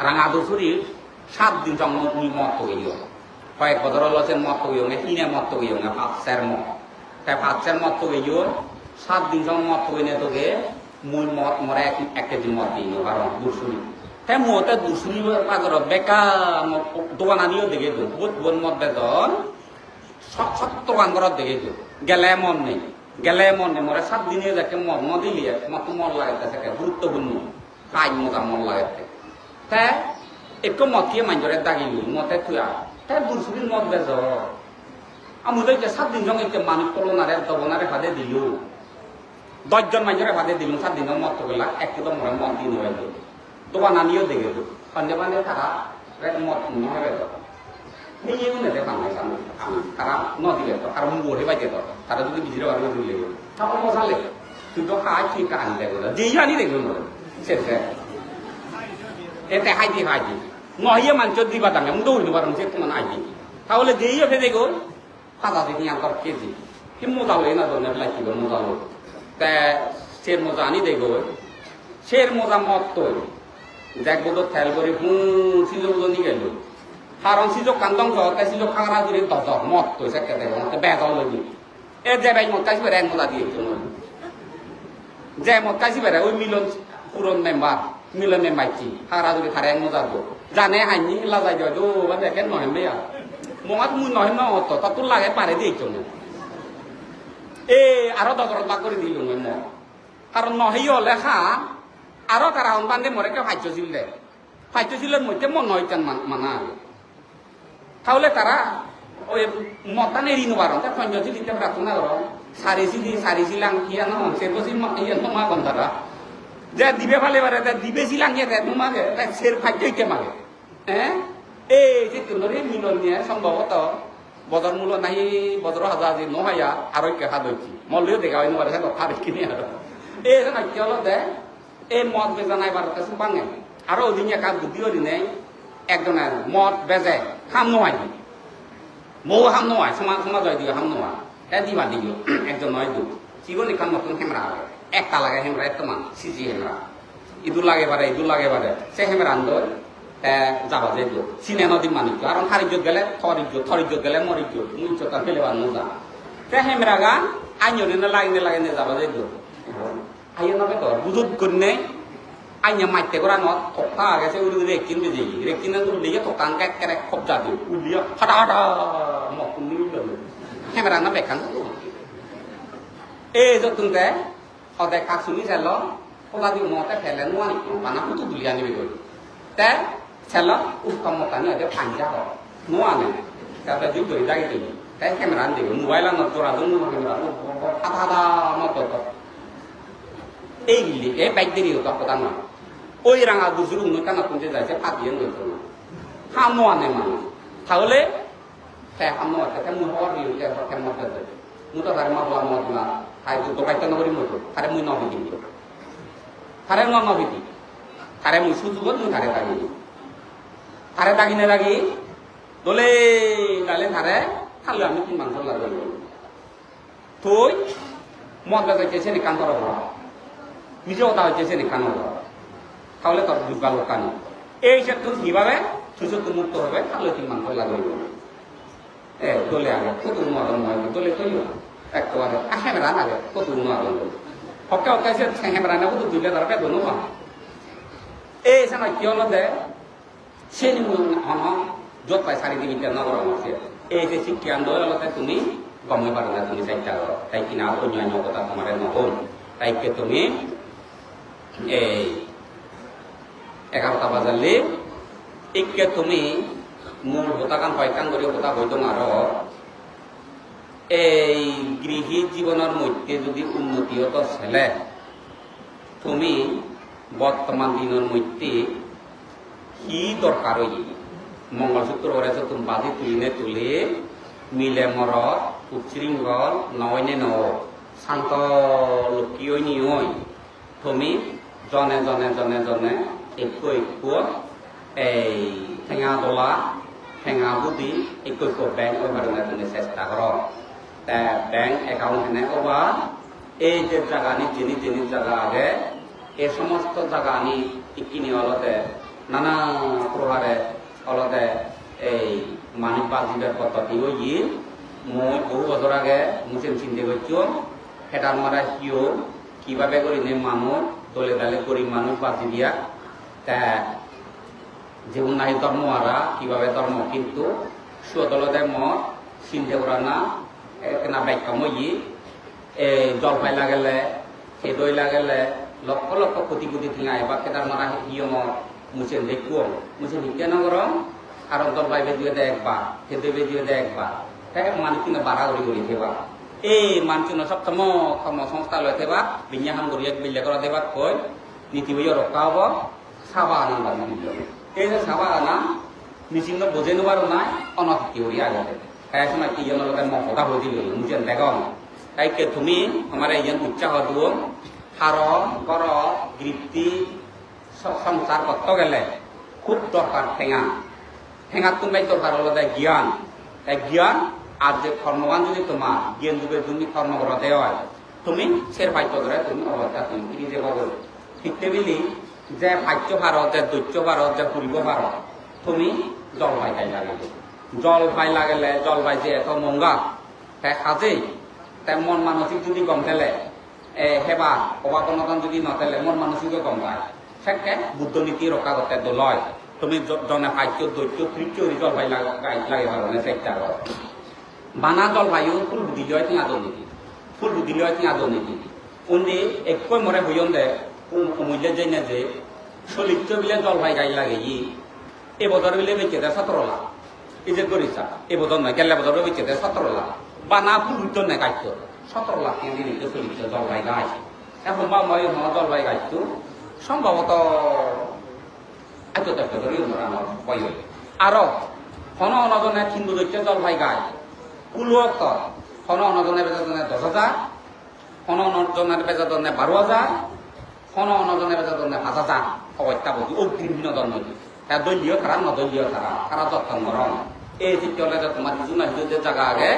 রাঙা দুসুরি 7 দিন জন্ম মদ তৈরি কয়েক বছর হল সে মদ তৈরি কিনে মদ তৈরি ভাতসের মদ তাই ভাতসের মদ তৈরি 7 দিন জন্ম মদ তৈরি নে তোকে মূল মদ মরে 1 কেজি মদ দিই কারণ দুসুরি তাই মতে দুসুরি পাগর বেকা দোকান আনিও দেখে বহুত বোন মদ বেতন সত্তর ঘরত দেখে গেলে মন নেই মরে 7 দিনে যাকে মদ দিলি মত মন লাগাইতেছে গুরুত্বপূর্ণ কাজ মজা মন লাগাইতে তাই একটু মতিয়ে মাঞ্জরে দাগিলি মতে থুয়া তাই দুসুরির মদ বেজ আমি তো 7 দিন জঙ্গে মানুষ তলনারে দবনারে ভাদে দিল 10 জন মাঞ্জরে ভাদে দিল 7 দিনের মদ তো গেলা একটু তো মরে মদ দিন হয়ে গেল দোকান আনিও দেখে সন্ধ্যে বান্ধে তারা মদ নিয়ে বেজ এই নেতে বাংলায় তারা নদীলে তো আর মোড়ে বাইতে তো তারা যদি বিজিরে বাড়ি দিলে তারপর মজা লেগে তুই তো হাই ঠিক আনি দেখো যেই আনি দেখবে শেষে এতে হাইদি নহিয়ে মানুষ দিবা দামে আমি দৌড়তে পারলাম যে তোমার আইদি তাহলে যেই ওঠে দেখো সাদা দেখি আমার কেজি কি মোজা হয়ে না ধরনের লাগিল মোজা হল তা সের মোজা আনি দেখো সের মোজা মত তো দেখবো তো খেয়াল করে সিজক নিয়ে গেল কারণ সিজক কান্দং তাই সিজক খাগড়া করে দশ মত তো সে দেখো বেদল লাগি এ যে ভাই মত কাশি বেড়ে এক মোজা দিয়ে যে মত কাশি বেড়ে ওই মিলন পুরন মেম্বার মিলনে মাইছি হারা যদি খারে মজা গো জানে হাইনি লাজাই যায় তো দেখে নয় মেয়া মঙাত মুই নয় ন তো তোর লাগে পারে দিয়েছ এ আরো দদর বাক করে দিল ম কারণ নহইও লেখা আরো তারা বান্ধে মরে কেউ ফাইছিল মধ্যে মন হইতেন মানা তাহলে তারা ওই মতা নেরি নোবারন তা পঞ্চাশি দিতে প্রার্থনা কর সারিছি লাঙ্কিয়া ন সে বসি ইয়ে মা গন্ধারা যে দিবে ভালে পারে দিবে সিলাঙ্গিয়ে দেয় তোমাকে সের ফাইতে মাগে হ্যাঁ এই যে তোরে মিলন নিয়ে সম্ভবত বদর মূল্য নাই বদর হাজার যে নহাইয়া আরো কেহা দইছি মল্লিও দেখা হয় নোয়ারে কথা দেখিনি আর এই নাকি হলো দে এই মদ বেজা নাই বার কাছে বাঙে আরো ওদিনে কাজ বুদ্ধিও দিনে একজনের মদ বেজে হাম নোয়াই বউ হাম নোয়াই সমাজ হয় দিও হাম নোয়া এ দিবা দিল একজন নয় দু জীবন এখান নতুন হেমরা একটা লাগে হেমরা একটা মান সিজি হেমরা ইদুর লাগে বারে সে হেমরা আন্দোল যাবা যে চিনে নদী মানিক কারণ থার ইজ্জত গেলে থর ইজ্জত গেলে মর ইজ্জত মুইজ্জত ফেলে বানো যা সে হেমরা গা আইনে লাগিনে যাবা যে আইয়া নবে তো বুঝুত করনে আইনে মাইতে করা নত থকা গেছে উড়ি রেকিন বেজে রেকিন উলিয়ে থকান কেরে খবজা দিও উলিয়ে হাটা মকুনি হেমরা না বেখান এই যতনতে সদায় কাক শুনি চাল খোলা দি মতে ফেলে নোৱাৰি পানা ফুটো তুলি আনিবি গৈ তে চাল উত্তম মতানি হয়তো ফাঞ্জা হয় নোৱাৰে তাৰপৰা যি কৰি যাই দিবি তাই কেমেৰা দিব মোবাইল নতৰা কেমেৰা আধা মত এই গিলি এই বাইক দেৰি কথা নহয় ওই রাঙা দুজুর উন্নয়ন কানা পুঁজে যাইছে ফাটিয়ে নইতো না হাম নোয়ানে মানুষ তাহলে হাম নোয়াতে মুই হওয়ার মতে যায় মুতো তার মা বলা মত না তাই দুটো কাইতে নগরী মতো তারে মুই নভিদি তারে নভিদি তারে মুই সুযোগ মুই তারে দাগিনে লাগি দলে ডালে তারে খালে আমি তিন মাংস লাগবে তুই মদ বেজাইছে নি কান করা নিজেও তা হচ্ছে নি কান তাহলে তোর যুগাল কানি এই সে তুই কিভাবে সুযোগ মুক্ত হবে তাহলে তিন মাংস লাগবে দলে আগে খুব মদন হয় দলে তৈরি একেবারে হেমরা নাগে কত আগে হকে হকে সে হেমরা না কত দুইলে তারা পেতো না এই সময় কি হলো দে সে যত পাই সারি দিবি কেন আছে এই যে শিক্ষা আন্দোলনতে তুমি গমে পারো না তুমি চাইটা করো তাই কিনা অন্যান্য কথা তোমার নহল তাইকে তুমি এই 11টা বাজালে একে তুমি মূল হতাকান হয়কান করে কথা বইতো আরো এই গৃহী জীবনের মধ্যে যদি উন্নতি হতো ছেলে তুমি বর্তমান দিনের মধ্যে কি দরকার হই মঙ্গলসূত্র করেছে তুমি বাজি তুলে মিলে মরত উচ্ছৃঙ্খল নয়নে ন শান্ত লক্ষ্মী নিয় তুমি জনে জনে জনে জনে একটু এই ঠেঙা দোলা ঠেঙা বুদ্ধি একটু ব্যাংক ওইভাবে তুমি চেষ্টা কর তা ব্যাংক অ্যাকাউন্ট এনে ওবা এই যে জায়গানি জিনিস জিনিস জায়গা আগে এই সমস্ত জায়গানি কিনি অলতে নানা প্রকারে অলতে এই মানিক বাজিবের পদ্ধতি ওই মই বহু বছর আগে মুসিম চিন্তা করছো সেটার মারা হিও কিভাবে করি নে মানুষ দলে দলে গরিব মানুষ বাজি দিয়া তা যেমন নাই ধর্ম আরা কিভাবে ধর্ম কিন্তু সুদলতে মত চিন্তা করা না কেনা বাক্য মই জলপাই লাগেলে সেই দই লাগেলে লক্ষ লক্ষ কোটি কোটি ঠিঙাই বা কেটার মারা হিও মুসিম দেখো মুসিম শিক্ষা নগর কারণ জলপাই বেজিয়ে দেয় একবার খেতে বেজিয়ে দেয় একবার তাই মানুষ কিনা বাড়া করি থেবা এই মানুষ সপ্তম সংস্থা লয় থেবা বিন্যাহান করি বিল্লে করা দেবা কই নীতি বই রক্ষা হব সাবা আনা এই যে সাবা আনা নিশ্চিন্ত বোঝে নেবার নাই অনশক্তি করি আগে তাই সময় কি জন কথা বুঝি নিজের বেগম তাইকে তুমি আমার এই উৎসাহ দিও হার গর বৃত্তি সংসার করতে গেলে খুব দরকার ঠেঙা ঠেঙা তুমি দরকার হলো জ্ঞান তাই জ্ঞান আর যে কর্মবান যদি তোমার জ্ঞান যুগে তুমি কর্ম করা দেওয়া তুমি সে ভাগ্য ধরে তুমি অবস্থা তুমি নিজে বলো শিখতে বিলি যে ভাগ্য ভারত যে দৈত্য ভারত যে পূর্ব ভারত তুমি জলবাই গাই লাগে জলবাই লাগলে জলবাই যে এত মঙ্গা তাই সাজেই তাই মন মানসিক যদি গম থেলে সেবা অবাকনতন যদি নথেলে মন মানসিকও গম পায় সেকে বুদ্ধ নীতি রক্ষা করতে দলয় তুমি জনে ভাগ্য দৈত্য তৃতীয় জলবাই লাগে ভালো চেষ্টা করো বানা জলবায়ু ফুল বুদ্ধি লয় তিনি আদর নীতি ফুল বুদ্ধি লয় তিনি আদর নীতি উনি একই মরে হইন দে মূল্য যাই না যে চলিত বিলে জলবাই গাই লাগে এই বছর বিলে বেঁচে দেয় 17 লাখ এই যে করিছা এই বছর নয় গেলে বছর বেঁচে দেয় 17 লাখ বানা ফুল বুদ্ধ নেই গাইতো 17 লাখ দিন চলিত জলবাই গাছ এখন বা মই জলবাই গাইতো সম্ভবত এত আরো হন অনজনে হিন্দু দৈত্য জলবাই গায় কুলুয়ত হন অনজনের বেজাদনে 10,000 হন অনজনের বেজাদনে 12,000 হন অনজনের বেজাদনে 5,000 অত্যাবধি বিভিন্ন ধর্ম তার দলীয় খারাপ নদলীয় খারাপ যত্ন গরম এই চিত্রলে তোমার কিছু না কিছু জায়গা আগে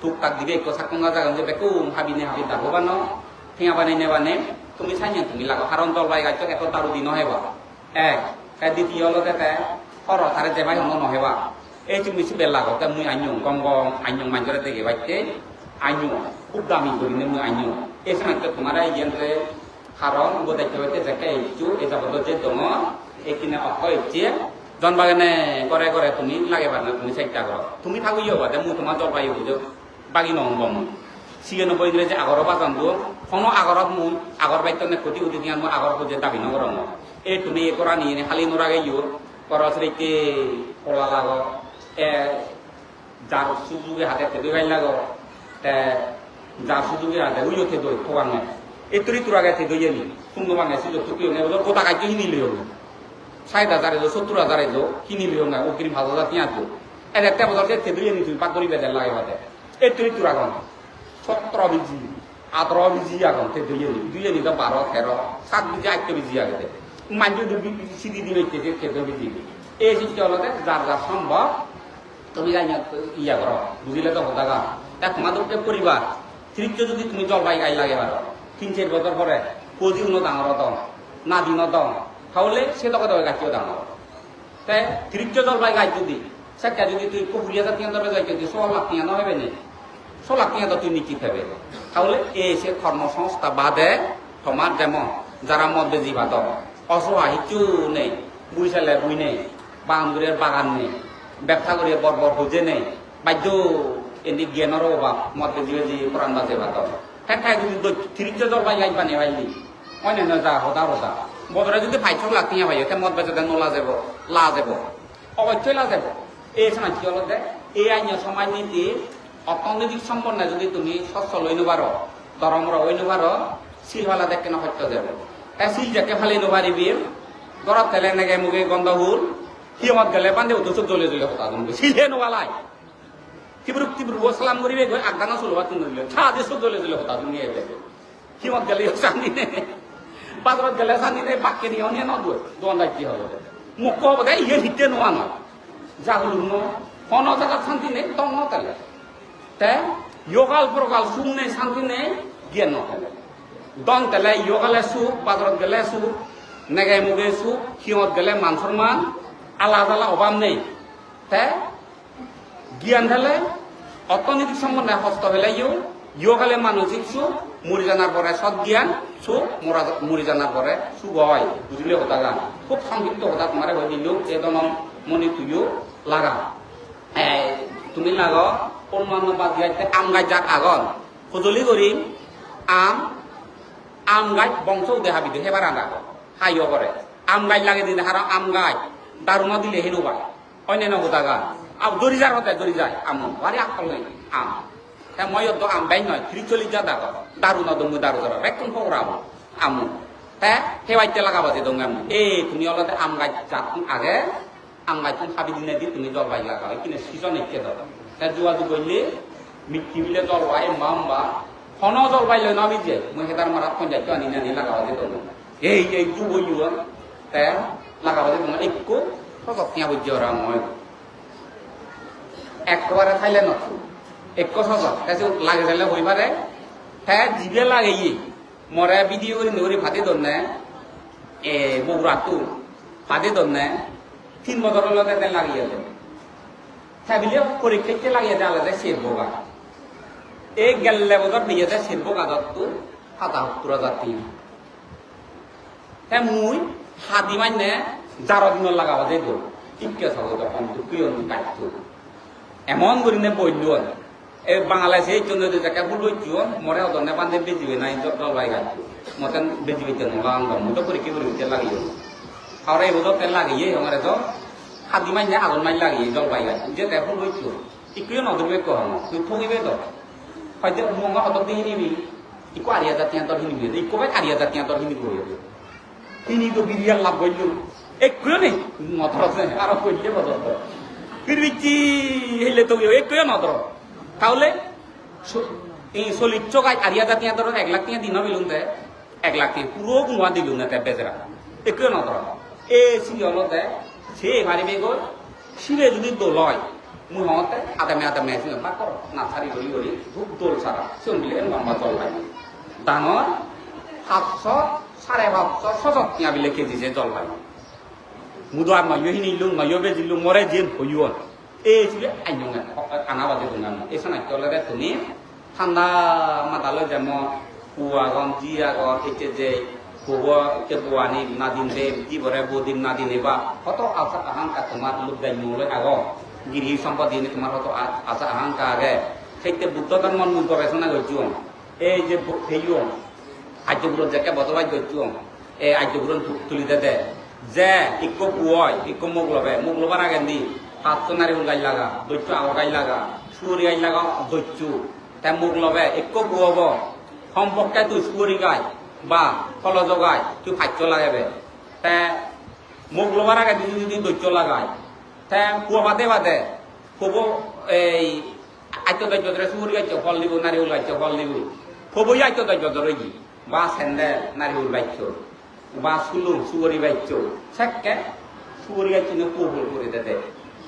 টুকটাক দিবে একটু সাকুঙ্গা জায়গা যে বেকু হাবিনে হাবি দাবো বানো ঠিয়া বানাই নেবানে তুমি চাইনি তুমি লাগো কারণ জলবাই গাছ এত তারু দিন নহবা এক দ্বিতীয় হলো তাতে খরচ তারে যেবাই হন নহবা এই তুমি বেলা লাগতে মুই আইনুং গম গম আইনুং মাঞ্জরে থেকে বাইতে আইনুং খুব দামি করি মুই আইনুং এই সময় তোমার এই যে কারণ বোধাইতে হইতে যাকে এইচু এই যাবত যে দম এইখানে অক্ষ ইচ্ছে জনবাগানে করে করে তুমি লাগে না তুমি চেষ্টা করো তুমি থাকো হবা দে মুই তোমার জলবায়ু বুঝো বাগি নহব মুই 96 যে আগর বাজান দো কোনো আগরত মুই আগর বাইতে ক্ষতি ক্ষতি দিয়া মই আগর খুঁজে দাবি নগর এই তুমি এ করা নিয়ে খালি নোরাগে ইউ করসরিকে কলা লাগো যার সুযোগে হাতে থেবে গাই লাগো যার সুযোগে হাতে উইও থে দই খোয়ানো এই তোর আগে থে দইয়ে নি সুন্দর বানাইছি তুই গোটা কাজ কিনিলে হলো 60,000 এলো 70,000 এলো কিনিলেও না ওকিরি 5,000 টিয়া তো এর একটা বছর থে দইয়ে নি তুই পাকড়ি বেজার লাগে বাদে এই তোর আগন 17 বিজি 18 বিজি আগন থে দইয়ে নি তো 12 13 7 বিজি 8 বিজি আগে মাঞ্জু দুবি সিদি দিবে থে বিজি এই জিনিসটা হলো যার যার সম্ভব তুমি জানি ইয়া করো বুঝিলে তো কথা এক মাদককে পরিবার তৃতীয় যদি তুমি জলবাই গাই লাগে পারো 3-4 বছর পরে পুঁজি উনো ডাঙর দম না দিন দম তাহলে সে তখন গাছিও ডাঙর তাই তৃতীয় জলবাই গাই যদি সেটা যদি তুই পুকুরিয়া জাতীয় যাই যদি 16 লাখ টিয়া নহবে নে সোলাকিয়া তো তুই নিচি ফেবে তাহলে সে কর্মসংস্থা বাদে তোমার যেমন যারা মধ্যে জীবাত অসহায় হিচু নেই বুই চালে বুই নেই বাঙুরের বাগান নেই ব্যবসা করিয়ে বরবর হুজে নেই বাধ্য এনে জ্ঞানের অভাব মধ্যে জীবে যে কোরআন বাজে বাত হ্যাঁ যদি তিরিশ জল পাই লাইট বানিয়ে পাইলি অন্যান্য যা হতা হতা বদরে যদি ফাইছ লাতিয়ে পাই মদ বেচে নোলা যাব লা যাব অবশ্যই লা যাব এই সময় কি হলো এই আইন সমাজ নীতি অর্থনৈতিক সম্পন্ন যদি তুমি স্বচ্ছ লই নবার দরমরা ওই নবার শিলওয়ালা দেখে না সত্য যাব তাই শিল যাকে ফালি নবারিবি গরত তেলে নেগে মুগে গন্ধ হুল সিমত গেলে বান্ধে উঠো চোখ জ্বলে জ্বলে হতা তুমি শিলে নোয়ালাই তিব্রুক তিব্রুক সালাম করিবে আগদানা চলবা তুমি দিলে ছা দিয়ে চোখ জ্বলে জ্বলে হতা তুমি সিমত গেলে চান্দি নে বাজারত গেলে চান্দি নে বাক্যে নিয়ে নিয়ে নদুয়ে দোয়ান কি হবে মুখ কব দে ইয়ে হিতে নোয়া নয় জাগলু ন কোন জায়গা শান্তি নেই তং নতেলে তে যোগাল প্রকাল সুখ নেই শান্তি নেই জ্ঞান নতেলে দং তেলে যোগালে সুখ বাজারত গেলে সুখ নেগাই মুগে সুখ সিমত গেলে মান সম্মান আলাদা আলাদা অভাব নেই তে জ্ঞান ঢেলে অর্থনৈতিক সম্বন্ধে হস্ত হলেও যোগালে মানসিক সুখ মরি জানার পরে সৎ জ্ঞান সুখ মরি জানার পরে সুখ হয় বুঝলে হতা গান খুব সংক্ষিপ্ত হতা তোমার হয়ে দিল এদম মনে তুইও লাগা তুমি লাগ অন্যান্য বাদ গাইতে আম গাছ যাক আগন সজলি করি আম গাছ বংশ দেখা বিদে সেবার আনা হাইও করে আম গাছ লাগে দিলে হারা আম গাছ দারুমা দিলে হেনুবা অন্যান্য হতা গান আর দরি যার হতে দরি যায় আম ভারি আকল নেই আম হ্যাঁ মই তো আম বাই নয় 40 যা দাগ দারু না দমু দারু ধরা একদম ফোকরাব আম হ্যাঁ হেবাইতে লাগাবাতে দং আম তুমি অলতে আম গাছ যাক আগে আম গাছ হাবি দিনে দি তুমি জলবাই লাগাও কিনে সিজন একে দাও তা যোগাযোগ করলে মিট্টি বিলে জলবাই মাম্বা হন জলবাই লয় নামি যে মই হেদার মারা পঞ্চায়েত আনি নানি লাগাবাতে দং এই যুবইও তে লাগাবাতে দং একটু সজকিয়া বুঝে ওরা মই একবারে খাইলে নথু এক সজক লাগে যাইলে হইবারে হ্যাঁ জিবে লাগে মরে ভিডিও করে নগরি ভাতে দনে বগুড়াতু ভাতে দনে 3 বছর লগে লাগিয়ে দেয় হ্যাঁ বিলে পরীক্ষাতে লাগিয়ে দেয় আলাদা সের বোগা এই গেলে বছর দিয়ে দেয় সের বোগা দত্তু 77,000 হ্যাঁ মুই হাদি মানে 11 দিন লাগাবা যাই দো ইকে সব তখন তুই কাটত এমন করি নে বইল এই বাংলাদেশে এই জন্য যাকে বুলইছো মরে অদনে বান্ধে বেজিবে নাই জলবাই গাছ মতন বেজিবিতে নলাম মতো পরীক্ষা করিতে লাগিয়ে আর এই বছর তেল লাগিয়ে আমার তো হাদি মাইনে আগুন মাইন লাগিয়ে জলবাই গাছ যে তে বুলইছো ইকুয়ে নদরবে কম তুই ঠকিবে তো হয়তো মঙ্গা হত দিয়ে নিবি ইকো আরিয়া জাতীয় তোর হিনিবি ইকো ভাই আরিয়া জাতীয় তোর হিনি করিবে তিনি তো বিরিয়াল লাভ কইল একুয়ে নেই নধর আছে আর কইলে বদল ফিরবিচি হেলে তো একুয়ে নধর তাহলে এই চলিত গাছ আরিয়া জাতীয় তোর 1 লাখ টাকা দিন বিলুন দে 1 লাখ টাকা পুরো গুণা দিলুন না বেজরা একুয়ে নধর এই সিরিয়লতে সে মারিবে গো শিরে যদি দোলয় মুহতে আদামে বা কর না ছাড়ি গলি গলি ধূপ দোল সারা শুনলে লম্বা দল হয় ডাঙর 700 750 সজক টিয়া বিলে কেজি যে জল হয় মুদা মাইয়হি নিলু মাইয় বেজিলু মরে জিন হইয়ন এই ছিল আইন আনাবাদে দোঙাম এই সানা চলে তুমি ঠান্ডা মাতালো যেমন পুয়াগন জিয়াগন এতে যে বউয়া কে বুয়ানি নাদিন দে জীবরে বদিন নাদিনে বা কত আশা আহাঙ্কা তোমার লোক গাই মূলে আগ গিরি সম্পদ দিনে তোমার কত আশা আহাঙ্কা আগে সেইতে বুদ্ধ ধর্ম মূল গবেষণা করছি এই যে হেইও আর্যগুলো যাকে বদলাই করছি এই আর্যগুলো তুলিতে দে যে ইকো পুয় ইকো মুখ লবার আগে দি 700 নারী গাই লাগা দৈত্য আও গাই লাগা সুরি গাই লাগা দৈত্য তাই মুখ লবে ইকো পুয়ব সম্পর্কে তুই সুরি গাই বা ফলজ গাই তুই ভাজ্য লাগাবে তে মুখ লবার আগে যদি দৈত্য লাগাই তে পুয়া বাদে খুব এই আইতো দৈত্য ধরে সুরি গাইছ ফল দিব নারী গাইছ ফল দিব খুবই আইতো দৈত্য ধরে কি বা স্যান্ডেল নারী গাইছ বা সুলুম সুগরি বাইছ সেকে সুগরি গাইছ পুয়া করে দে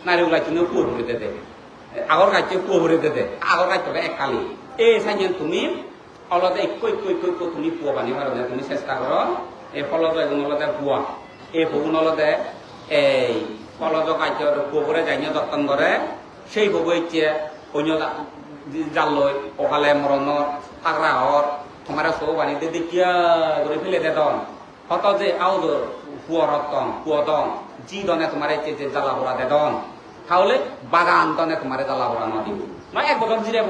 নারী গাইছ পুয়া করে দে আগর গাইছ পুয়া করে দে আগর গাইছ একালি এই সাইন তুমি অলতে একো তুমি পুয়া বানি পারবে তুমি চেষ্টা করো এই ফলজ এগুন অলতে পুয়া এই ফগুন অলতে এই ফলজ গাইছ পুয়া করে যাই যত্ন করে সেই ভোগ হচ্ছে অন্য জাল লই অকালে মরণর হাগরা হর তোমার সৌ বাণীতে দেখিয়া করে ফেলে দে দন হত যে আউ পুয়রতন পুয়দন জি দনে তোমার যে জ্বালা পোড়া দে দন তাহলে বাগান দনে তোমার জ্বালা পোড়া ন দিব নয় এক বছর জিরাব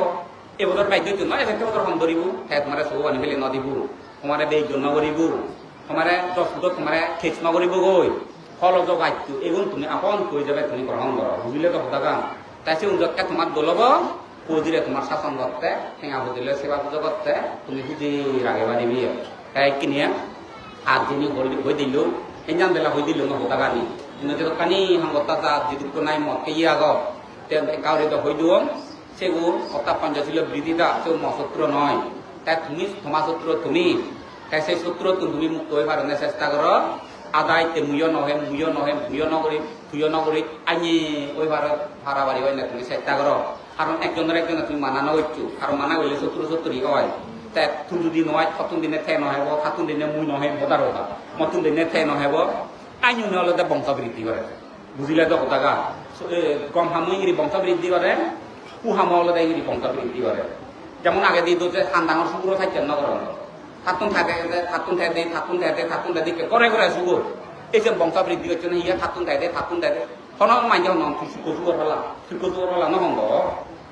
এ বছর বাইক দিত নয় এক বছর হন ধরিব হ্যাঁ তোমার সৌ বাণী ফেলে ন দিব তোমার বেজন নগরিব তোমার 10 ফুট তোমার খেচ নগরিব গই ফল জগাইতো এগুন তুমি আপন কই যাবে তুমি গ্রহণ করো বুঝলে তো হতাগান তাই সে উজকে তোমার দলব পুজিরে তোমার শাসন করতে ঠেঙা বুঝিলে সেবা পুজো করতে তুমি হুজি রাগে বাড়িবি তাই কিনিয়া আর যিনি হয়ে দিল এঞ্জান বেলা হয়ে দিল না হতাগানি কিন্তু যে কানি হাঙ্গতা যা যদি নাই মত কে আগ কাউরে তো হয়ে দিও সেগু হতা পঞ্চাশিল বৃদ্ধিটা সেও মশত্র নয় তাই তুমি সমাশত্র তুমি তাই সেই সূত্র তুমি মুক্ত হয়ে পারণে চেষ্টা করো আদায়তে মুয় নহে মুয় নহে মুয় নগরী ফুয় নগরী আইনি ওই ভাড়া বাড়ি হয় না তুমি চেষ্টা করো কারণ একজনের তুমি মানানো হইছো কারণ মানা হইলে সত্তরি হয় তাই তুমি যদি নয় কতন দিনে থে নহব সাতুন দিনে মুই নহে মদার হতা মতুন দিনে থে নহব আইনি হলে বংশ বৃদ্ধি করে বুঝিলে তো কথা গা কম হামুইগিরি বংশ বৃদ্ধি করে কুহামলে দেয়গিরি বংশ বৃদ্ধি করে যেমন আগে দিয়ে যে ঠান ডাঙর শুকুরও থাকতেন নগর থাতুন থাকে থাতুন থাকে থাতুন থাকে করে করে শুকুর এই যে বংশ বৃদ্ধি হচ্ছে না ইয়া থাতুন থাকে হন মাইজ হন শুকুর ফেলা নহঙ্গ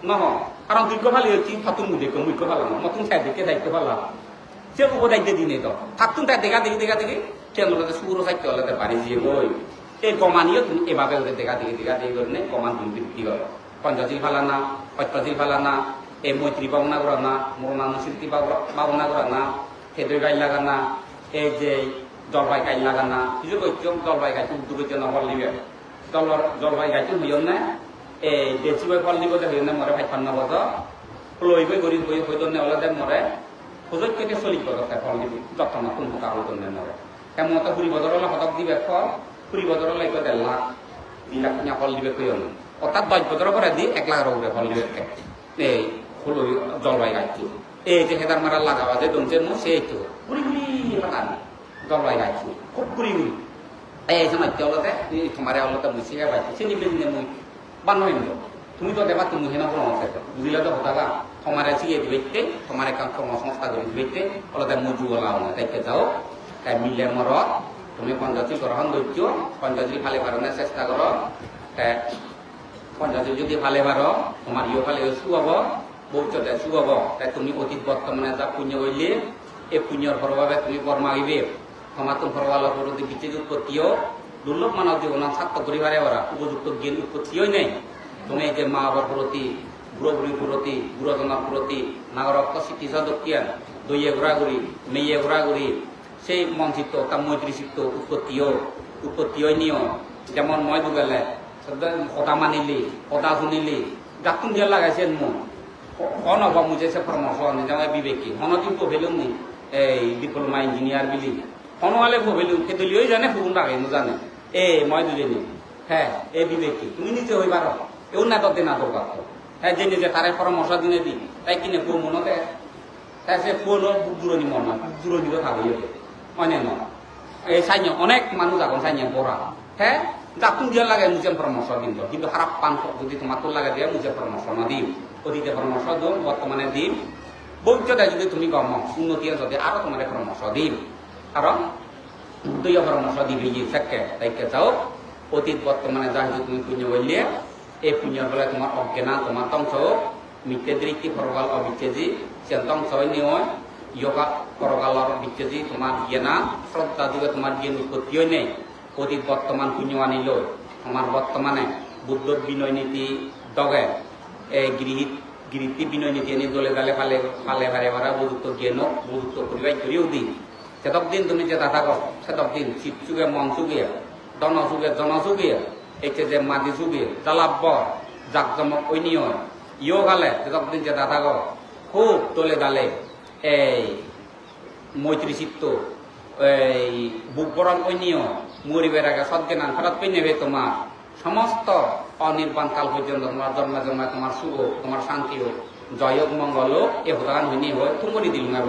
নহ কারণ দীর্ঘ ফালি হচ্ছে থাতুন মুখ্য ফেলা নতুন সাইড দেখে দায়িত্ব ফেলা সে উপদায়িত্ব দিনে তো থাতুন থাকে দেখা দেখি কেন শুকুরও থাকতে হলে বাড়ি দিয়ে গই এই কমানিও তুমি এভাবে ওদের দেখা দেখি করে কমান তুমি বৃদ্ধি করো পঞ্চাশিল ফালানা পঁচপাশিল ফালানা এই মৈত্রী পাবনা করা না মরণানো শিল্পী পাবনা করা না খেদের গাই লাগানা এই যে জলপাই গাই লাগানা কিছু করছো জলপাই গাইছো উদ্যোগের জন্য ফল দিবে জলপাই গাইছো হইন না এই দেশি বই ফল দিব হইন না মরে 55 বছর লই বই গরিব বই হইতো না হলে মরে হুজুর কেটে 40 বছর ফল দিব যত না তুমি কারো তো মরে এমন তো 20 বছর হলে হতক দিবে ফল 20 বছর হলে 1.5 লাখ 2 লাখ না ফল দিবে কইন অর্থাৎ 10 বছর পরে দি 1 লাখ উপরে ফল দিবে এই হলো জলপাই গাইছো এই যে হেদার মারা লাগাবা যে দমছেন সেই তো গুড়ি গুড়ি বানান জলপাই গাইছো খুব গুড়ি গুড়ি এই সময় অলতে তোমার অলতে মুছিয়ে পাইছে সে নিবে দিনে মুই বানয় নিল তুমি তো দেবা তুমি হেনা কোনো আছে বুঝিলে তো হতাগা তোমার শিখে দিবে তোমার কাম কর্মসংস্থা করে দিবে অলতে মুজু ওলাও না তাইকে যাও তাই মিলে মর তুমি পঞ্চাশি গ্রহণ ধৈর্য পঞ্চাশি ফালে পারণের চেষ্টা করো পঞ্চাশি যদি ফালে পারো তোমার ইয়ে ফালে শুয়াব বৌচতে শুয়াব তাই তুমি অতীত বর্তমানে যা পুণ্য হইলে এই পুণ্যর ফলভাবে তুমি বর মাগিবে সমাতন ফলভালোর প্রতি বিচ্ছেদ উৎপত্তিও দুর্লভ মানব জীবন ছাত্র পরিবারে ওরা উপযুক্ত জ্ঞান উৎপত্তিও নেই তুমি এই যে মা বাবার প্রতি বুড়ো বুড়ির প্রতি বুড়োজনার প্রতি নাগরক্ত চিকিৎসা দক্ষিয়ান দইয়ে ঘোরাঘুরি মেয়ে ঘোরাঘুরি সেই মনচিত্ত তার মৈত্রীচিত্ত উৎপত্তিও নিও যেমন মই দুগালে কথা মানিলি কথা শুনিলি গাতুন দিয়ে লাগাইছেন মন অনব মুঝে সে পরামর্শ যেমন বিবেকী হনদিন কহিলুম নি এই ডিপ্লোমা ইঞ্জিনিয়ার বিলি হনওয়ালে কহিলুম খেদলিও জানে ফুকুন রাখে জানে মই দুজনী হ্যাঁ এই বিবেকী তুমি নিজে হই পার এও না তত না দরকার হ্যাঁ যে নিজে তারে পরামর্শ দিনে দি তাই কিনে পুরো মনতে তাই সে পুরো দূরনি মন না দূরনিও থাকবে অনেক এই সাইন্য অনেক মানুষ এখন সাইন্য পড়া হ্যাঁ গাতুন দিয়ে লাগে মুঝে পরামর্শ দিন কিন্তু খারাপ পান যদি তোমার তো লাগে দিয়ে মুঝে পরামর্শ না দিন অতীতে পরামর্শ দিন বর্তমানে দিন ভবিষ্যতে যদি তুমি গম উন্নতি যদি আরো তোমার পরামর্শ দিন কারণ দুই পরামর্শ দিবি থাকে তাইকে যাও অতীত বর্তমানে যা যদি তুমি পুণ্য বললে এই পুণ্যের ফলে তোমার অজ্ঞানা তোমার ধ্বংস মিথ্যে দৃষ্টি ফরগাল অবিচ্ছেদি সে ধ্বংস নিয় যোগা ফরগালর বিচ্ছেদি তোমার জ্ঞানা শ্রদ্ধা যুগে তোমার জ্ঞান উৎপত্তিও নেই অতীত বর্তমান পুণ্য আনিল তোমার বর্তমানে বুদ্ধ বিনয় নীতি দগে এই গৃহীতি বিনয় নীতি এনে দলে গালে ফালে ফালে ভাড়া বুযুক্ত জ্ঞান বুযুক্ত পরিবাই করিও দিন সেতক দিন তুমি যে দাদা গো সেতক দিন শীত যুগে মন যুগে দন যুগে জন যুগে এই যে মাদি যুগে জালাব্য জাকজমক ঐনিয় ইয় গালে সেতক দিন যে দাদা গো খুব দলে গালে এই মৈত্রী চিত্ত এই বুক বরণ ঐনিয় মরিবের আগে সজ্ঞান ফেরত পেয়ে নেবে তোমার সমস্ত অনির্বাণ কাল পর্যন্ত তোমার জন্মে জন্মে তোমার শুভ তোমার শান্তি হোক জয় হোক মঙ্গল হোক এ ভগবান হইনি হয় তুমি দিল না